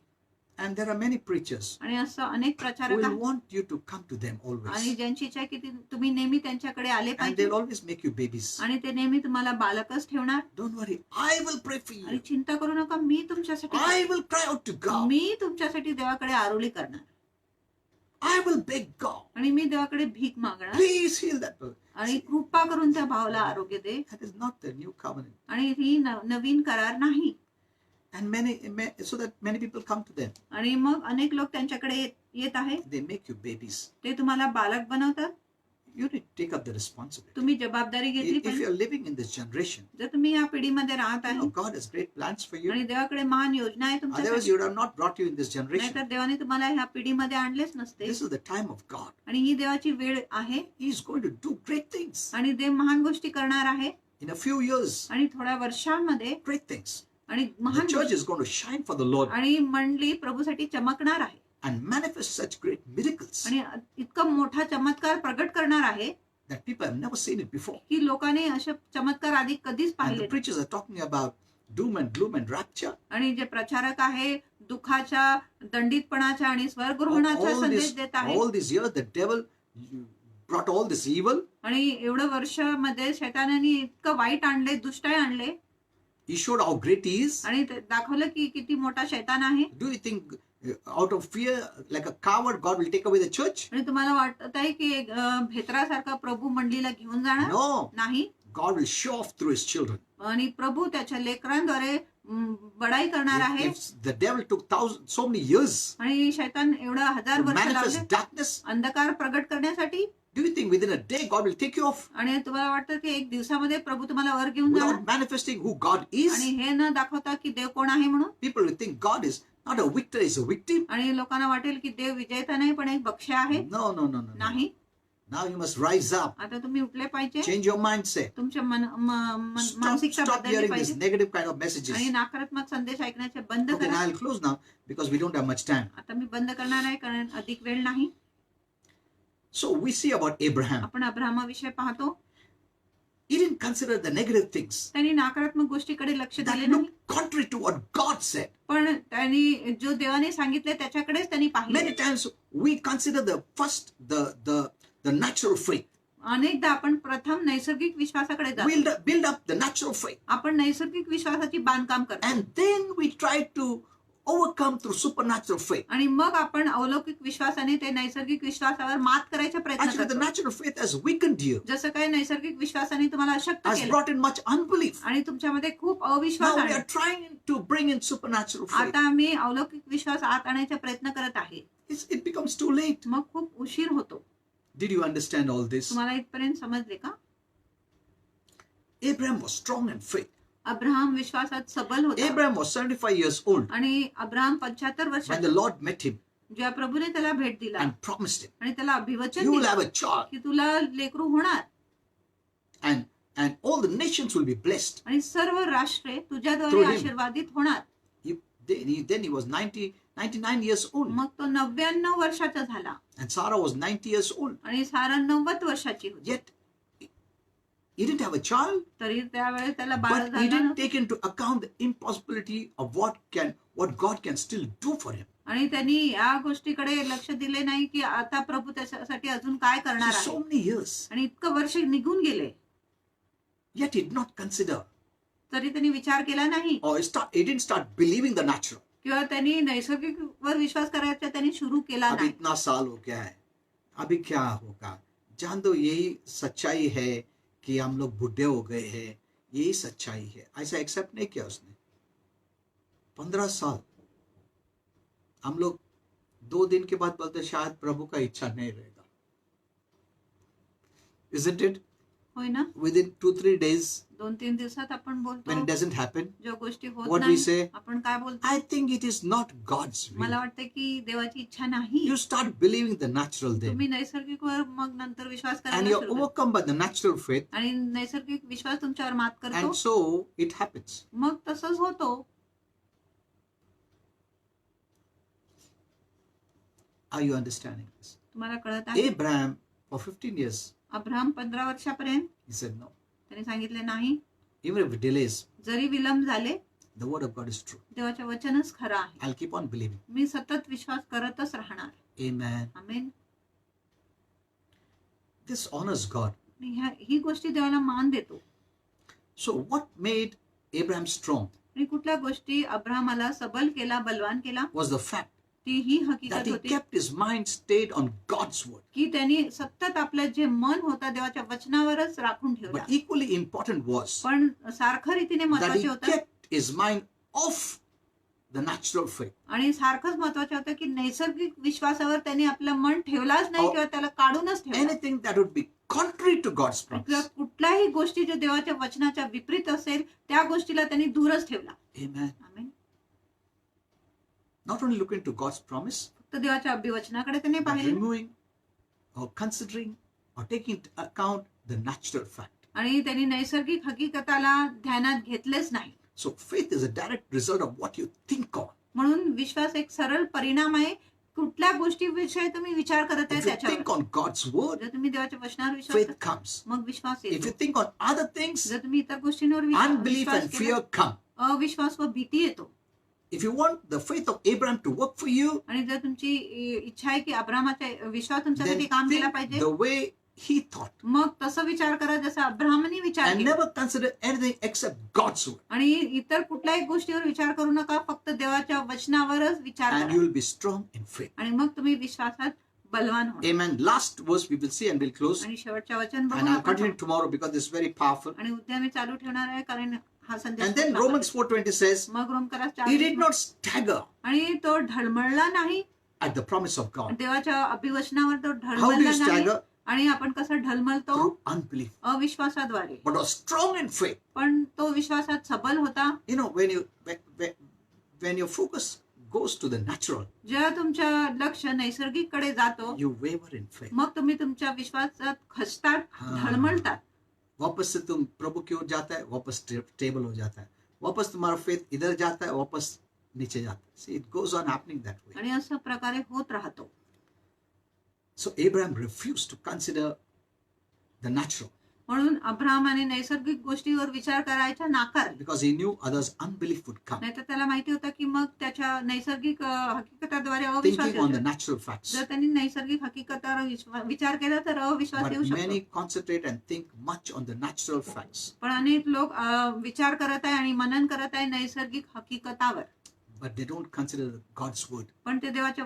And there are many preachers आणि असं अनेक who प्रचारक will आहेत want you to come to them आणि always. ज्यांची इच्छा आहे की तुम्ही नेहमी त्यांच्याकडे आले And पाहिजे they'll always make you babies. आणि ते नेहमी तुम्हाला बालकच ठेवणार. Don't worry, I will pray for आणि you. चिंता करू नका मी तुमच्यासाठी I will cry out to God. मी तुमच्यासाठी देवाकडे आरोळी करणार I will beg God. आणि मी देवाकडे भीक मागणार Please heal that person. आणि कृपा करून त्या भावाला आरोग्य दे. That is not the new covenant. आणि ही नवीन करार नाही. And so that many people come to them. आणि मग अनेक लोक त्यांच्याकडे येत आहेत. They make you babies. ते तुम्हाला बालक बनवतात. You need to take up the responsibility. तुम्ही जबाबदारी घेतली If पाहिजे. you're living in this generation, जर तुम्ही या पिढीमध्ये राहत आहे God has great plans for you. आणि देवाकडे महान योजना आहे Otherwise, तुमच्यासाठी, He would have not brought you in this generation. नाहीतर देवाने तुम्हाला ह्या पिढीमध्ये आणलेच नसते. This is the time of God. आणि ही देवाची वेळ आहे He's going to do great things. आणि देव महान गोष्टी करणार आहे In a few years, आणि थोड्या वर्षांमध्ये great things. आणि The महान church गोष्टी is going to shine for the Lord आणि मंडळी प्रभूसाठी चमकणार आहे and manifest such great miracles आणि इतका मोठा चमत्कार प्रगट करणार आहे that people have never seen it before. की लोकांनी असे चमत्कार आधी कधीच And पाहिले the preachers are talking about doom and gloom and rapture. आणि जे प्रचारक आहे दुःखाच्या दंडितपणाच्या आणि स्वर्गग्रहणाचा संदेश देत आहे All these years, the devil brought all this evil. आणि एवढं वर्षामध्ये शैतानाने इतकं वाईट आणले दुष्टाय आणले He showed how great he is. आणि ते दाखवलं की किती मोठा शैतान आहे. Do you think out of fear, like a coward, God will take away the church? आणि तुम्हाला वाटत आहे की भेत्रासारखा प्रभू मंडळीला घेऊन जाणार No. नाही. God will show off through his children. आणि प्रभू त्याच्या लेकरांद्वारे बडाई करणार आहे. If the devil took so many years आणि शैतान एवढा हजार to वर्ष लावले manifest darkness, अंधकार प्रगट करण्यासाठी. do you think within a day God will take you off आणि तुम्हाला वाटतं की एक दिवसामध्ये प्रभू तुम्हाला वर घेऊन जाणार without manifesting who God is? आणि हे न दाखवता की देव कोण आहे म्हणून. People will think God is not a victor, he's a victim. आणि लोकांना वाटेल की देव विजेता नाही पण एक भक्ष्य आहे. No, no, no, no, no. नाही. Now you must rise up, आता तुम्ही उठले पाहिजे. change your mindset. तुमच्या Stop मानसिकता बदलली hearing these पाहिजे negative kind of messages. आणि नकारात्मक संदेश ऐकण्याचे बंद Okay, now करा. I'll close now because we don't have much time. आता मी बंद करणार आहे कारण अधिक वेळ नाही. So we see about Abraham. आपण अब्राहमाविषयी पाहतो He didn't consider the negative things त्यांनी नकारात्मक गोष्टीकडे लक्ष that दिले नाही looked contrary to what God said. पण त्यांनी जो देवाने सांगितले त्याच्याकडेच त्यांनी पाहिले. Many times we consider the natural faith. अनेकदा आपण प्रथम नैसर्गिक विश्वासाकडे जातो. Build up the natural faith. आपण नैसर्गिक विश्वासाची बांधकाम करतो And then we try to overcome through supernatural faith. आणि मग आपण अलौकिक विश्वासाने ते नैसर्गिक विश्वासावर मात करायचा प्रयत्न Actually, the करतो. natural faith has weakened you, जसं काही नैसर्गिक विश्वासाने तुम्हाला अशक्त has केलं brought in much unbelief. आणि तुमच्यामध्ये खूप अविश्वास Now we आहे. are trying to bring in supernatural faith. आता आम्ही अलौकिक विश्वास आत आणण्याचा प्रयत्न करत आहे. It becomes too late. मग खूप उशीर होतो. Did you understand all this? तुम्हाला इथपर्यंत समजले का? Abraham was strong in faith. Abraham विश्वासात सबल होता Abraham was 75 years old आणि अब्राहम 75 when the वर्षाचा Lord met him ज्या प्रभूने त्याला भेट दिला and promised him, आणि त्याला अभिवचन you will दिलं have a child की तुला लेकरू होणार and all the nations will be blessed. आणि सर्व राष्ट्रे तुझ्याद्वारे Through him. आशीर्वादित होणार. Then he was 99 years old मग तो 99 वर्षाचा झाला and Sarah was 90 years old. आणि सारा 90 वर्षाची होती. Yet he didn't have a child, तरी त्यावेळेस त्याला बाळ but he झालं didn't नव्हतं. take into account the impossibility of what God can still do for him. आणि त्यांनी या गोष्टीकडे लक्ष दिले नाही की आता प्रभू त्याच्यासाठी अजून काय करणार So आहे. many years, आणि इतकं वर्ष निघून गेले yet he did not consider तरी त्यांनी विचार केला नाही or he didn't start believing the natural. किंवा त्यांनी नैसर्गिक वर विश्वास करायचा त्यांनी सुरू केला अभी नाही. इतना साल हो गया है, अभी क्या होगा? जान दो यही सच्चाई है कि हम लोग बुढ़े हो गए हैं, यही सच्चाई है. ऐसा एक्सेप्ट नहीं किया उसने. 15 साल हम लोग 2 दिन के बाद बोलते शायद प्रभु का इच्छा नहीं रहेगा. Isn't it? होय ना. Within 2-3 days 2-3 दिवसात आपण बोलतो when it doesn't happen, ज्या गोष्टी होत what we नाही say, आपण काय बोलतो. I think it is not God's मला will. वाटतं की देवाची इच्छा नाही. You start believing the natural then, तुम्ही नैसर्गिक वर मग नंतर विश्वास and करायला you're सुरू करता. overcome by the natural faith, आणि नैसर्गिक विश्वास तुमच्यावर मात करतो. and so it happens. मग तसंच होतो. Are you understanding this? तुम्हाला कळत आहे. Abraham, for 15 years, अब्राहम 15 वर्षापर्यंत he said no. त्यांनी सांगितले नाही. Even if it delays, जरी विलंब झाले the word of God is true. देवाचे वचनच खरं आहे. I'll keep on believing. मी सतत विश्वास करतच राहणार. Amen. Amen. This honors God. ही गोष्टी देवाला मान देतो. So what made Abraham strong आणि कुठल्या गोष्टी अब्राहमाला सबल केला बलवान केला was the fact ती ही that हकीकत he होती kept his mind stayed on God's word. की त्यांनी सतत आपलं जे मन होतं देवाच्या वचनावरच राखून ठेवला. But equally important was पण सारखं रीतीने that महत्वाचे he होतं kept his mind off the natural faith. आणि सारखंच महत्वाचं होतं की नैसर्गिक विश्वासावर त्यांनी आपलं मन ठेवलाच नाही Oh. किंवा त्याला काढूनच ठेवलं. Anything that would be contrary to God's किंवा promise. कुठल्याही गोष्टी जो देवाच्या वचनाच्या विपरीत असेल त्या गोष्टीला त्यांनी दूरच ठेवला. Amen. Amen. Not only looking to God's promise, फक्त देवाच्या अभिवचनाकडे त्यांनी but पाहिले removing or considering or taking into account the natural fact. आणि त्यांनी नैसर्गिक हकीकताला ध्यानात घेतलेच नाही. So faith is a direct result of what you think on. म्हणून विश्वास एक सरळ परिणाम आहे कुठल्या गोष्टीविषयी तुम्ही विचार करत आहे If you त्याच्यावर. think on God's word, जर तुम्ही देवाच्या वचनावर विश्वास faith करता, comes. मग विश्वास If येतो. you think on other things, जर तुम्ही इतर गोष्टींवर unbelief विश्वास and केला, fear come. अविश्वास व भीती येतो. If you want the faith of Abraham to work for you, आणि जर तुमची इच्छा आहे की अब्रामाचा विश्वास तुमच्यासाठी then काम केला think पाहिजे, the way he thought मग तसं विचार करा जसं अब्राहमने विचार and केला. never consider anything except God's word. आणि इतर कुठल्याही गोष्टीवर विचार करू नका, फक्त देवाच्या वचनावरच विचार And करा you will be strong in faith. आणि मग तुम्ही विश्वासात बलवान होणार. Amen. Last verse we will see and we'll close. आणि शेवटच्या वचन And बघू I'll आपण. continue tomorrow because this is very powerful. आणि उद्या मी चालू ठेवणार आहे कारण हा संदेश And then खूप Romans चांगला 4:20 says, आहे. मग रोमकरास he did 4:20 not stagger आणि तो ढळमळला नाही. at the promise of God. देवाच्या अभिवचनावर तो How do you ढळमळला नाही. stagger? आणि आपण कसं ढळमळतो? Through unbelief. अविश्वासाद्वारे. But was strong in faith. पण तो विश्वासात सबल होता. You know, when your focus goes to the natural, जेव्हा तुमचं लक्ष नैसर्गिककडे जातो, you waver in faith. मग तुम्ही तुमच्या विश्वासात खचतात, हाँ. ढळमळतात. वापस से तुम प्रभु की ओर जाता है, वापस स्टेबल हो जाता है. वापस तुम्हारा फेथ इधर जाता है, वापस नीचे जाता है. See, it goes on happening that way. आणि असं प्रकारे होत राहतो. So Abraham refused to consider the natural म्हणून अब्राहमाने नैसर्गिक गोष्टीवर विचार करायचा नाकार, because he knew others' unbelief would come. नाहीतर त्याला माहिती होतं की मग त्याच्या नैसर्गिक हकीकताद्वारे अविश्वास Thinking येऊ on the शकतो. natural facts. जर त्यांनी नैसर्गिक हकीकतावर विचार केला तर अविश्वास But येऊ शकतो. many concentrate and think much on the natural facts. पण अनेक लोक विचार करत आहे आणि मनन करत आहे नैसर्गिक हकीकतावर, But they don't consider God's word. पण ते देवाच्या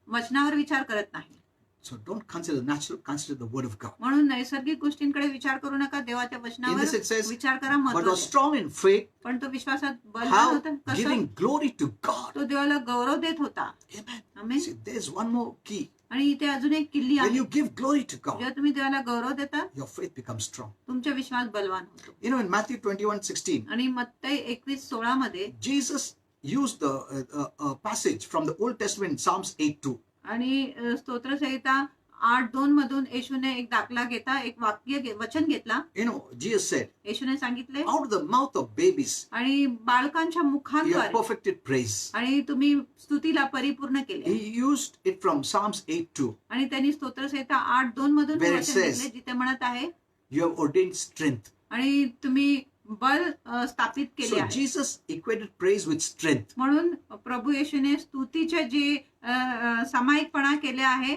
वचनावर विचार करत नाही. So don't consider the natural, consider the word of God. म्हणून नैसर्गिक गोष्टींकडे विचार करू नका, देवाच्या In वचनावर this it says, विचार करा. but महत्त्वाचं was आहे. strong in faith, पण तो विश्वासात बलवान how होता. कसं? giving glory to God. तो देवाला गौरव देत होता. Amen. आमेन. See, there's one more key. आणि इथे अजून एक किल्ली When आहे. you give glory to God, जेव्हा तुम्ही देवाला गौरव देता, your faith becomes strong. तुमचा विश्वास बलवान होतो. You know, in Matthew 21:16, आणि मत्तई 21:16 मध्ये Jesus used the passage from the Old Testament, Psalms 8:2. आणि स्तोत्रसंहिता 8:2 मधून येशूने एक दाखला घेता, एक वचन घेतला. You know, Jesus said, येशूने सांगितले, out of the mouth of babies, आणि बालकांच्या you have मुखांद्वारे perfected praise. आणि तुम्ही स्तुतीला परिपूर्ण केले. He used it from Psalms 8:2. आणि त्यांनी स्तोत्रसंहिता 8:2 मधून हे Where it वचन says, घेतले, जिथे म्हणत आहे You have ordained strength. आणि तुम्ही बल स्थापित केले So आहे. Jesus equated praise with strength. म्हणून प्रभू येशूने स्तुतीचे जे सामायिकपणा केले आहे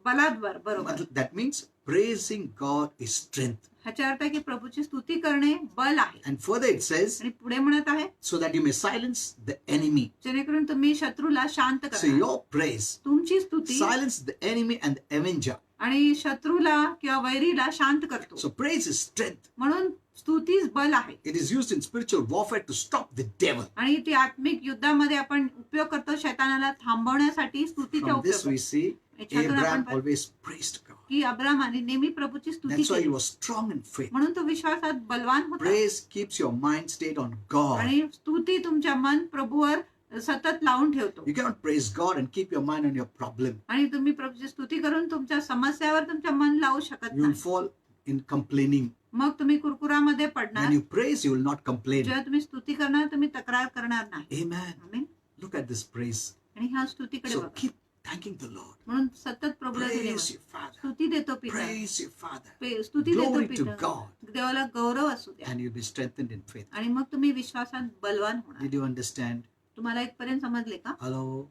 बलाद्वार, बरोबर. That means praising God is strength. ह्याचा अर्थ आहे की प्रभूची स्तुती करणे बल आहे. And further it says, आणि पुढे म्हणत आहे, so that you may silence the enemy. जेणेकरून तुम्ही शत्रूला शांत So करा. your praise तुमची स्तुती silence the enemy and the avenger. आणि शत्रूला किंवा वैरीला शांत करतो. So praise is strength. म्हणून स्तुतीच बल आहे. It is used in spiritual warfare to stop the devil. आणि ती आत्मिक युद्धामध्ये आपण उपयोग करतो शैतानाला थांबवण्यासाठी स्तुतीचा From this उपयोग we see याच्यातून Abraham आपण always praised God. की अब्राहमाने नेहमी प्रभूची स्तुती That's why he केली. was strong in faith. म्हणून तो विश्वासात बलवान होता. Praise keeps your mind stayed on God. आणि स्तुती तुमच्या मन प्रभूवर सतत लावून ठेवतो. You cannot praise God and keep your mind on your problem. आणि तुम्ही प्रभूची स्तुती करून तुमच्या समस्यावर तुमच्या मन लावू शकत You will नाही. fall in complaining. मग तुम्ही कुरकुरामध्ये पडणार. When you praise, you will not complain. जेव्हा तुम्ही स्तुती करणार तुम्ही तक्रार करणार नाही. Amen. Amen. Look at this praise. आणि ह्या स्तुतीकडे So बघा. keep thanking the Lord. म्हणून सतत प्रभूला Praise धन्यवाद. your Father. स्तुती देतो पिता. Praise your Father. स्तुती देतो Glory to पिता. God. देवाला गौरव असू द्या. And you'll be strengthened in faith. आणि मग तुम्ही विश्वासात बलवान होणार. Did you understand? तुम्हाला इथपर्यंत समजले का? Hello?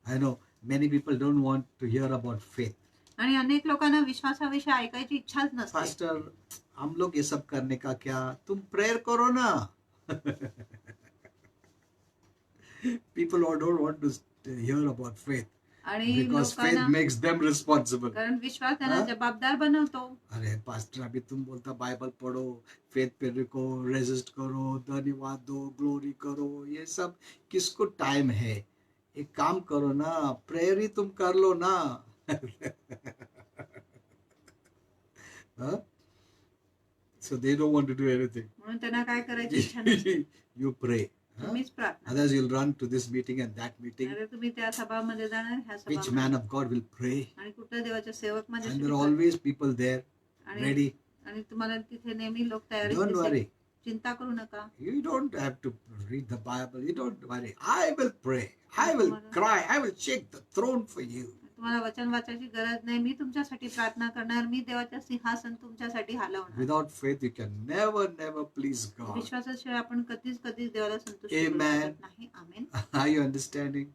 I know many people don't want to hear about faith. आणि अनेक लोकांना विश्वासाविषयी ऐकायची इच्छाच नसते. Pastor, हम लोग ये सब करने का क्या? तुम प्रेयर करो ना. People don't want to hear about faith आणि because faith लोकांना makes them responsible. कारण विश्वास त्यांना हाँ? जबाबदार बनवतो. अरे पास्टर अभी तुम बोलता बाइबल पढ़ो, फेथ पे रखो, रेजिस्ट करो, धन्यवाद दो, ग्लोरी करो, ये सब किसको टाइम है? एक काम करो ना, प्रेयर ही तुम कर लो ना. Huh? So they don't want to do anything. म्हणून त्यांना काय करायची इच्छा नसते. You pray. Huh? तुम्हीच प्रार्थना. Otherwise, you'll run to this meeting and that meeting. अरे तुम्ही त्या सभामध्ये जाणार, ह्या Which सभामध्ये, man of God will pray? आणि कुठल्या देवाच्या सेवक माझ्या And there are always people there आणि ready. आणि तुम्हाला तिथे नेहमी लोक तयारी Don't worry. चिंता करू नका. You don't have to read the Bible. You don't worry. I will pray. I will cry. I will shake the throne for you. तुम्हाला वचन वाचायची गरज नाही. मी तुमच्यासाठी प्रार्थना करणार. मी देवाच्या सिंहासन तुमच्यासाठी हलवणार. Without faith, you can never, never please God. विश्वासाशिवाय आपण कधीच देवाला संतुष्ट करू Amen. शकत नाही. आमेन. Are you understanding?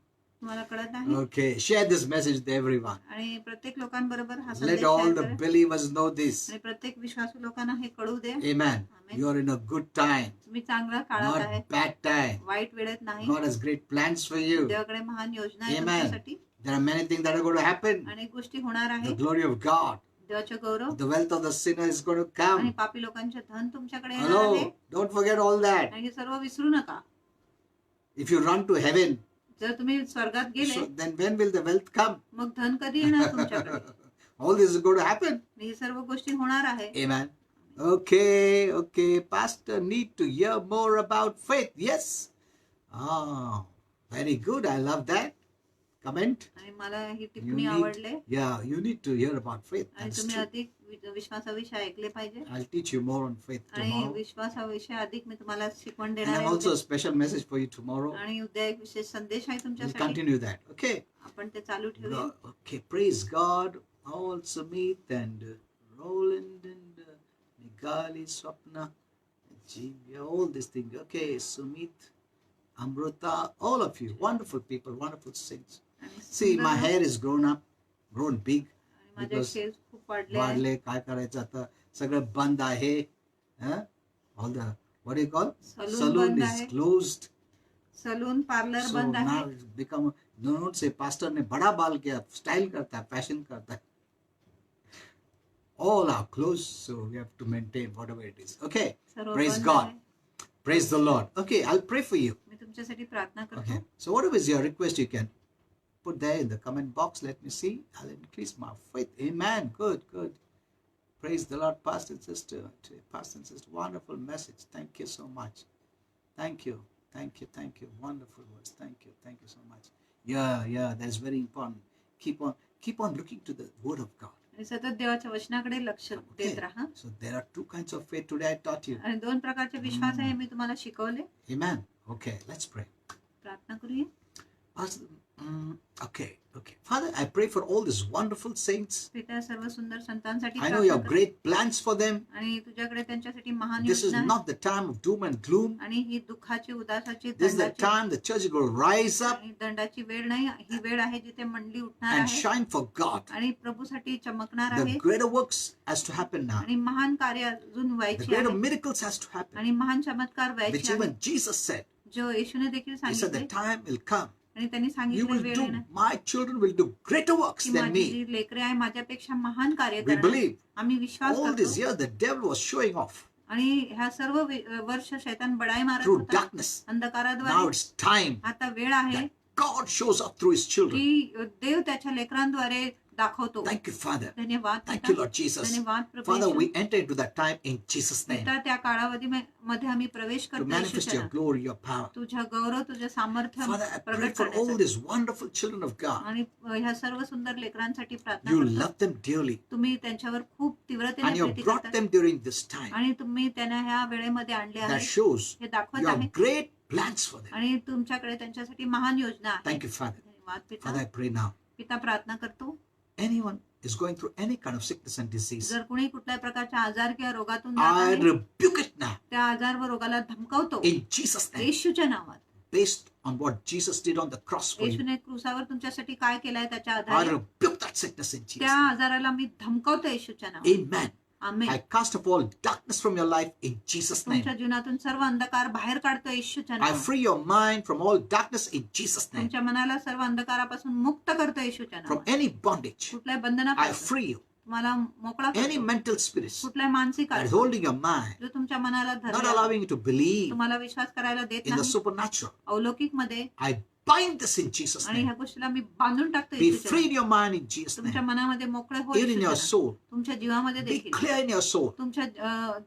तुम्हाला कळत नाही. Okay. Share this message with everyone. आणि प्रत्येक लोकांबरोबर हा Let संदेश all share the करा. believers know this. आणि प्रत्येक विश्वासू लोकांना हे कळू दे. Amen. Amen. You are in a good time, तुम्ही चांगल्या काळात आहे, not bad time. वाईट वेळेत नाही. God has great plans for you. देवाकडे महान योजना आहे Amen. तुमच्यासाठी. There are many things that are going to happen. अनेक गोष्टी होणार The आहे. glory of God, देवाचे गौरव the wealth of the sinner is going to आणि come. पापी लोकांचे धन तुमच्याकडे येणार आहे. Hello. Don't forget all that. आणि हे सर्व विसरू नका. If you run to heaven, जर तुम्ही स्वर्गात गेले, so then when will the wealth come? मग धन कधी येणार तुमच्याकडे? All this is going to happen. आणि हे सर्व गोष्टी होणार आहे. Amen. Okay. Pastor, need to hear more about faith. Yes. Ah, very good. I love that. Comment. आणि मला ही You टिप्पणी need, आवडले. you need to hear about faith. आणि That's तुम्ही true. अधिक विश्वासाविषयी ऐकले पाहिजे. I'll teach you more on faith आणि tomorrow. विश्वासाविषयी अधिक मी तुम्हाला शिकवण And देणार I have also a आहे. special message for you tomorrow. आणि उद्या एक विशेष संदेश आहे We'll तुमच्यासाठी. continue that. Okay. आपण ते चालू ठेवूया. Okay. Praise God. All Sumit and Roland and Nigali, Swapna, Jimmy, all these things. Okay. Sumit, Amruta, all of you. Wonderful people, wonderful saints. आणि See, सुंदर my लोक. hair is grown big. आणि माझे because केस खूप वाढले आहेत. वाढले काय करायचं आता सगळं बंद आहे. All the what do you call? Saloon Saloon बंद is आहे. closed. सलून पार्लर So बंद now आहे. it's become don't say pastor ने बड़ा बाल किया, स्टाइल करता है, फैशन करता है. All are closed, so we have to maintain whatever it is. Okay, सर्व praise बंद God. आहे. Praise the Lord. Okay, I'll pray for you. मी तुमच्यासाठी प्रार्थना करतो. Okay, so whatever is your request, you can put there in the comment box. Let me see. I'll increase my faith. Amen. Good. Praise the Lord, Pastor and Sister. Pastor and Sister, wonderful message. Thank you so much. Thank you. Wonderful words. Thank you so much. Yeah, that is very important. Keep on looking to the Word of God. आणि सतत देवाच्या वचनाकडे लक्ष देत राहा. So there are two kinds of faith today I taught you. आणि दोन प्रकारचे विश्वास आहे मी तुम्हाला शिकवले. Amen. Okay, let's pray. प्रार्थना करूया. Okay. Father, I pray for all these wonderful saints. पित्या सर्व सुंदर संतांसाठी I know you प्रार्थना have करते. great plans for them. आणि तुझ्याकडे त्यांच्यासाठी महान This is योजना आहे. not the time of doom and gloom. आणि ही दुःखाची, उदासाची, This is the दंडाची time the church is going to rise up आणि दंडाची वेळ नाही. ही वेळ आहे जिथे मंडळी उठणार and आहे shine for God. आणि प्रभूसाठी चमकणार The आहे. greater works has to happen now. आणि महान कार्य अजून The व्हायची greater आहे. miracles has to happen. आणि महान चमत्कार Which व्हायचे आहे. even Jesus said. जो येशूने देखील He said सांगितले. the time will come. आणि त्यांनी You सांगितले will वेळ do, येणार my children will do greater works की than माझी me. जी लेकरे आहे माझ्यापेक्षा महान कार्य We करणार. believe. आम्ही विश्वास All these करतो. years the devil was showing off आणि ह्या सर्व वर्ष शैतान बडाई मारत through होता darkness. Now अंधकाराद्वारे. it's time आता वेळ आहे that God shows up through his children. की देव त्याच्या लेकरांद्वारे दाखवतो. Thank you, Father. धन्यवाद Thank पिता. you, Lord Jesus. धन्यवाद प्रभू Father, Yeshu. we enter into that time in Jesus' name पिता त्या काळावधी मध्ये आम्ही प्रवेश to करतो manifest your येशूच्या glory, your power. तुझ्या गौरव, तुझं सामर्थ्य Father, I pray प्रगट for all करण्यासाठी. these wonderful children of God. आणि ह्या सर्व सुंदर लेकरांसाठी प्रार्थना You करतो. love them dearly तुम्ही त्यांच्यावर खूप तीव्रतेने and you प्रीती brought करता them during this time. आणि तुम्ही त्यांना ह्या वेळेमध्ये आणले That आहे shows हे दाखवत you आहे. have great plans for them. आणि तुमच्याकडे त्यांच्यासाठी महान योजना आहे. Thank you, Father. धन्यवाद पिता. Father, I pray now. पिता प्रार्थना करतो. Anyone is going through any kind of sickness and disease, जर कुणी कुठल्याही प्रकारच्या आजार किंवा रोगातून जात I आहे, rebuke it now त्या आजार व रोगाला धमकावतो in Jesus' name, येशूच्या नावात. based on what Jesus did on the cross for you. येशूने क्रूसावर तुमच्यासाठी काय केलंय त्याच्या I आधारे rebuke that sickness in Jesus' त्या name. आजाराला मी धमकावतो येशूच्या नावात. Amen. Amen. I cast off all darkness from your life in Jesus' name. तुमच्या जीवनातून सर्व अंधकार बाहेर काढतो येशूच्या I नावात. free your mind from all darkness in Jesus' name. तुमच्या मनाला सर्व अंधकारापासून मुक्त करतो येशूच्या From नावात. any bondage, कुठल्याही I बंधनापासून free you. तुम्हाला मोकळा Any करतो. mental spirits कुठल्याही मानसिक that is आजार holding your mind, जो तुमच्या मनाला not धरला, allowing you to believe तुम्हाला विश्वास करायला देत in the नाही supernatural, अलौकिक मध्ये, I bind this in Jesus' आणि name. ह्या गोष्टीला मी बांधून टाकतो Be येशूच्या free in नावात. your mind in Jesus' तुमच्या name. मनामध्ये मोकळे हो Even in येशूच्या your नावात. soul. तुमच्या जीवामध्ये Be देखील clear in your soul. तुमच्या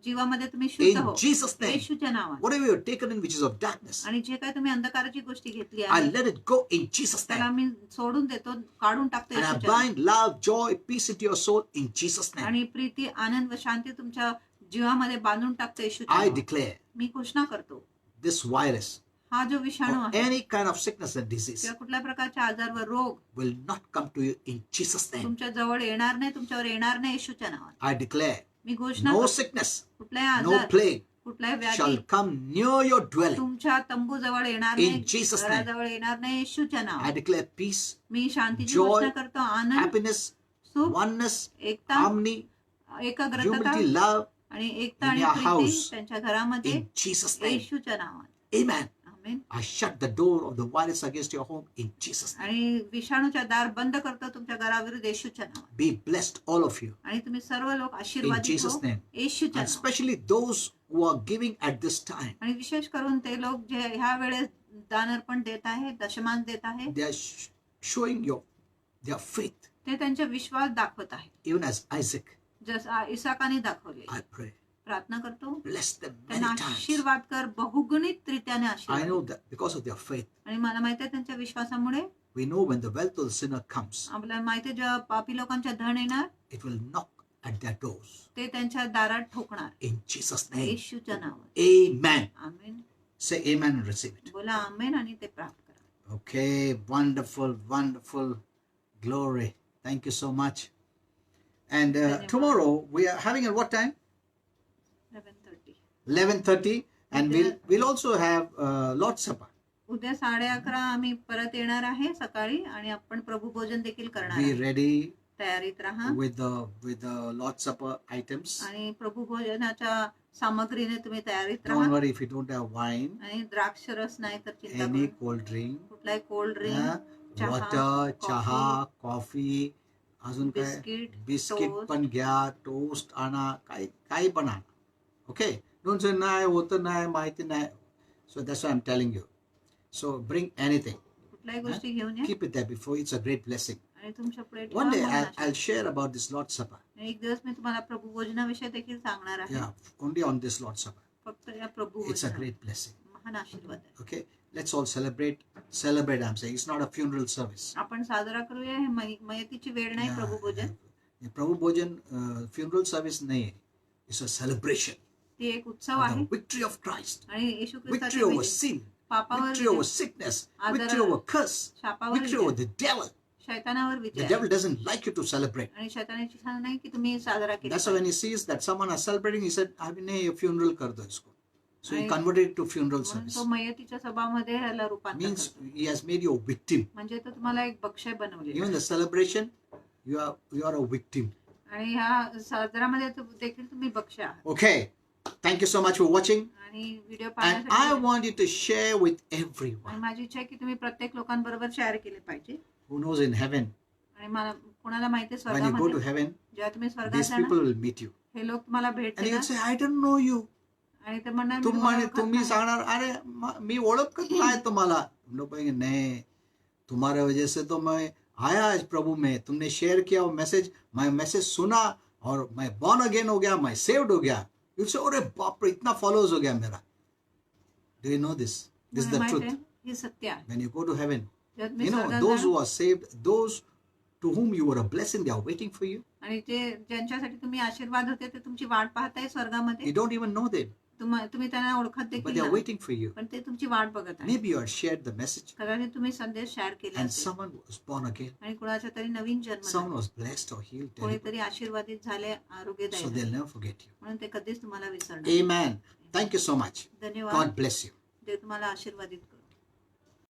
जीवामध्ये तुम्ही शुद्ध In हो Jesus' name. येशूच्या नावात. Whatever you've taken in which is of darkness, आणि जे काही तुम्ही अंधकाराची गोष्टी घेतली I आहे let it go in Jesus' त्याला name. मी सोडून देतो, काढून टाकतो And I येशूच्या नावात. bind love, joy, peace into your soul in Jesus' name. आणि प्रीती, आनंद व शांती तुमच्या जीवामध्ये बांधून टाकतो येशूच्या I नावात. declare मी घोषणा करतो this virus हा जो विषाणू or आहे any kind of sickness and disease किंवा कुठल्या प्रकारच्या आजार व रोग will not come to you in Jesus' name. तुमच्या जवळ येणार नाही, तुमच्यावर येणार नाही येशूच्या नावात. I declare मी घोषणा no करतो sickness, कुठलाही no आजार, plague कुठलाही shall व्याधी come near your dwelling. तुमच्या तंबू जवळ येणार In नाही, Jesus' name. घराजवळ येणार नाही येशूच्या I नावात. declare peace, मी शांतीची joy, घोषणा करतो, आनंद, happiness, सुख, oneness, एकता, harmony, एकाग्रता humility, love आणि एकता in आणि your प्रीती house. त्यांच्या घरामध्ये in Jesus' name. येशूच्या नावात. Amen. Amen. I shut the door of the virus against your home in Jesus' name. आणि विषाणूच्या दार बंद करतो तुमच्या घराविरुद्ध येशूच्या नावात. Be blessed, all of you, आणि तुम्ही सर्व लोक in आशीर्वादित Jesus' हो name. येशूच्या And नावात. especially those who are giving at this time. आणि विशेष करून ते लोक जे ह्या वेळेस दान अर्पण देत आहे, दशमांश देत आहे, They are showing their faith, ते त्यांचा विश्वास दाखवत आहे, even as Isaac. जसं इसाकाने दाखवले. I pray, प्रार्थना करतो bless them त्यांना many times. आशीर्वाद कर, बहुगुणित रीत्याने I आशीर्वाद. know that because of their faith, आणि मला माहिती आहे त्यांच्या विश्वासामुळे we know when the wealth of the sinner comes, आपल्याला माहिती आहे जेव्हा पापी लोकांच्या धन येणार it will knock at their doors. ते त्यांच्या दारात ठोकणार In Jesus' name. येशूच्या नावात. Amen. Amen. Say amen and receive it. बोला आमेन आणि ते प्राप्त करा. Okay, wonderful, wonderful. Glory. Thank you so much. And Dhanyawad. tomorrow we are having at what time? 11:30. 11:30. And we'll also have Lord's Supper. उद्या 11:30 आम्ही परत येणार आहे सकाळी आणि आपण प्रभू भोजन देखील करणार Be आहे. ready तयारीत राहा with the Lord's Supper items. आणि प्रभू भोजनाच्या सामग्रीने तुम्ही तयारीत Don't राहा. worry if you don't have wine, आणि द्राक्ष रस नाही तर चिंता any करू. cold drink, कुठलाही कोल्ड ड्रिंक, चहा, water, coffee, चहा, कॉफी, अजून काय बिस्किट, बिस्किट toast. पण घ्या, टोस्ट आणा, काही पण आणा. ओके, डोंट से नाही होतं नाही माहिती नाही. So that's why I am telling you. So bring anything, कुठल्याही गोष्टी घेऊन या keep it there before. It's a great blessing. आणि तुमच्या पुढे ठेवा. One day मग नाश्ता. I'll share about this Lord's Supper. एक दिवस मी तुम्हाला प्रभू भोजनाविषयी देखील सांगणार आहे. Yeah, only on this Lord's Supper. फक्त या प्रभू It's a भोजनावर. great blessing. महान आशीर्वाद आहे. Okay, let's all celebrate. Celebrate, I'm saying. It's not a funeral service. आपण साजरा करूया. हे मयतीची वेळ नाही Yeah, प्रभू भोजन. yeah. प्रभु भोजन funeral service नाही आहे. It's a celebration ती एक उत्सव of आहे the victory of Christ. आणि येशू Victory ख्रिस्ताची over विजय. sin. पापावर Victory over विजय, sickness. आजारावर, Victory over curse. शापावर Victory over Vijay, the devil. शैतानावर The Vijay. devil doesn't like you to celebrate. आणि शैतानाची इच्छा नाही की तुम्ही साजरा केला That's why when he sees that someone is celebrating, he said, "अभी funeral कर दो इसको." So he आणि- converted it to funeral म्हणून service. तो मयतीच्या सभामध्ये ह्याला रूपांतर Means करतो. he has made you a victim. म्हणजे तो तुम्हाला एक बक्षय बनवले Even the celebration, you are a victim. आणि ह्या साजरामध्ये देखील तुम्ही बक्षय आहात. Okay. Thank you so much for watching. आणि व्हिडिओ And I पाहण्यासाठी want you to share with आणि everyone माझी इच्छा आहे की तुम्ही प्रत्येक लोकांबरोबर शेअर केले पाहिजे. who knows in heaven. आणि मला कोणाला माहिती आहे When you go to स्वर्गामध्ये heaven, जेव्हा तुम्ही स्वर्गात these जाणार people will meet you. हे लोक तुम्हाला भेट And you will देणार say, "I don't know you." आणि ते म्हणणार मी तुम्हाला ओळखत तुम्ही नाही. सांगणार, अरे मी ओळखत नाही तुम्हाला. हम लोग कहेंगे, नहीं, तुम्हारे वजह से तो मैं आया आज प्रभु में. तुमने शेयर किया वो मैसेज, मैं मैसेज सुना और मैं बॉर्न अगेन हो गया, मैं सेव्ड हो गया. यू से, अरे बाप रे, इतना फॉलोअर्स हो गया मेरा. Do you know this? This is मला द माहिती ट्रूथ. आहे, हे सत्य आहे. When you go to heaven, जेव्हा तुम्ही you know, स्वर्गात those जाणार who are saved, those to whom you were a blessing, they are waiting for you. आणि ते ज्यांच्यासाठी तुम्ही आशीर्वाद होते ते तुमची वाट पाहताय स्वर्गामध्ये. You don't even know them, तुम्ही त्यांना ओळखत but देखील they are नाही. waiting for you. पण ते तुमची वाट बघत आहे. Maybe you had shared the message कदाचित तुम्ही संदेश शेअर केला and असेल someone was born again. आणि कुणाच्या तरी नवीन जन्म Someone झाला. was blessed or healed. delivered. कोणीतरी आशीर्वादित झाले, आरोग्यदायी So झाले. they'll never forget you. म्हणून ते कधीच तुम्हाला विसरणार. Amen. Thank you so much. धन्यवाद. God bless you. देव तुम्हाला आशीर्वादित करो.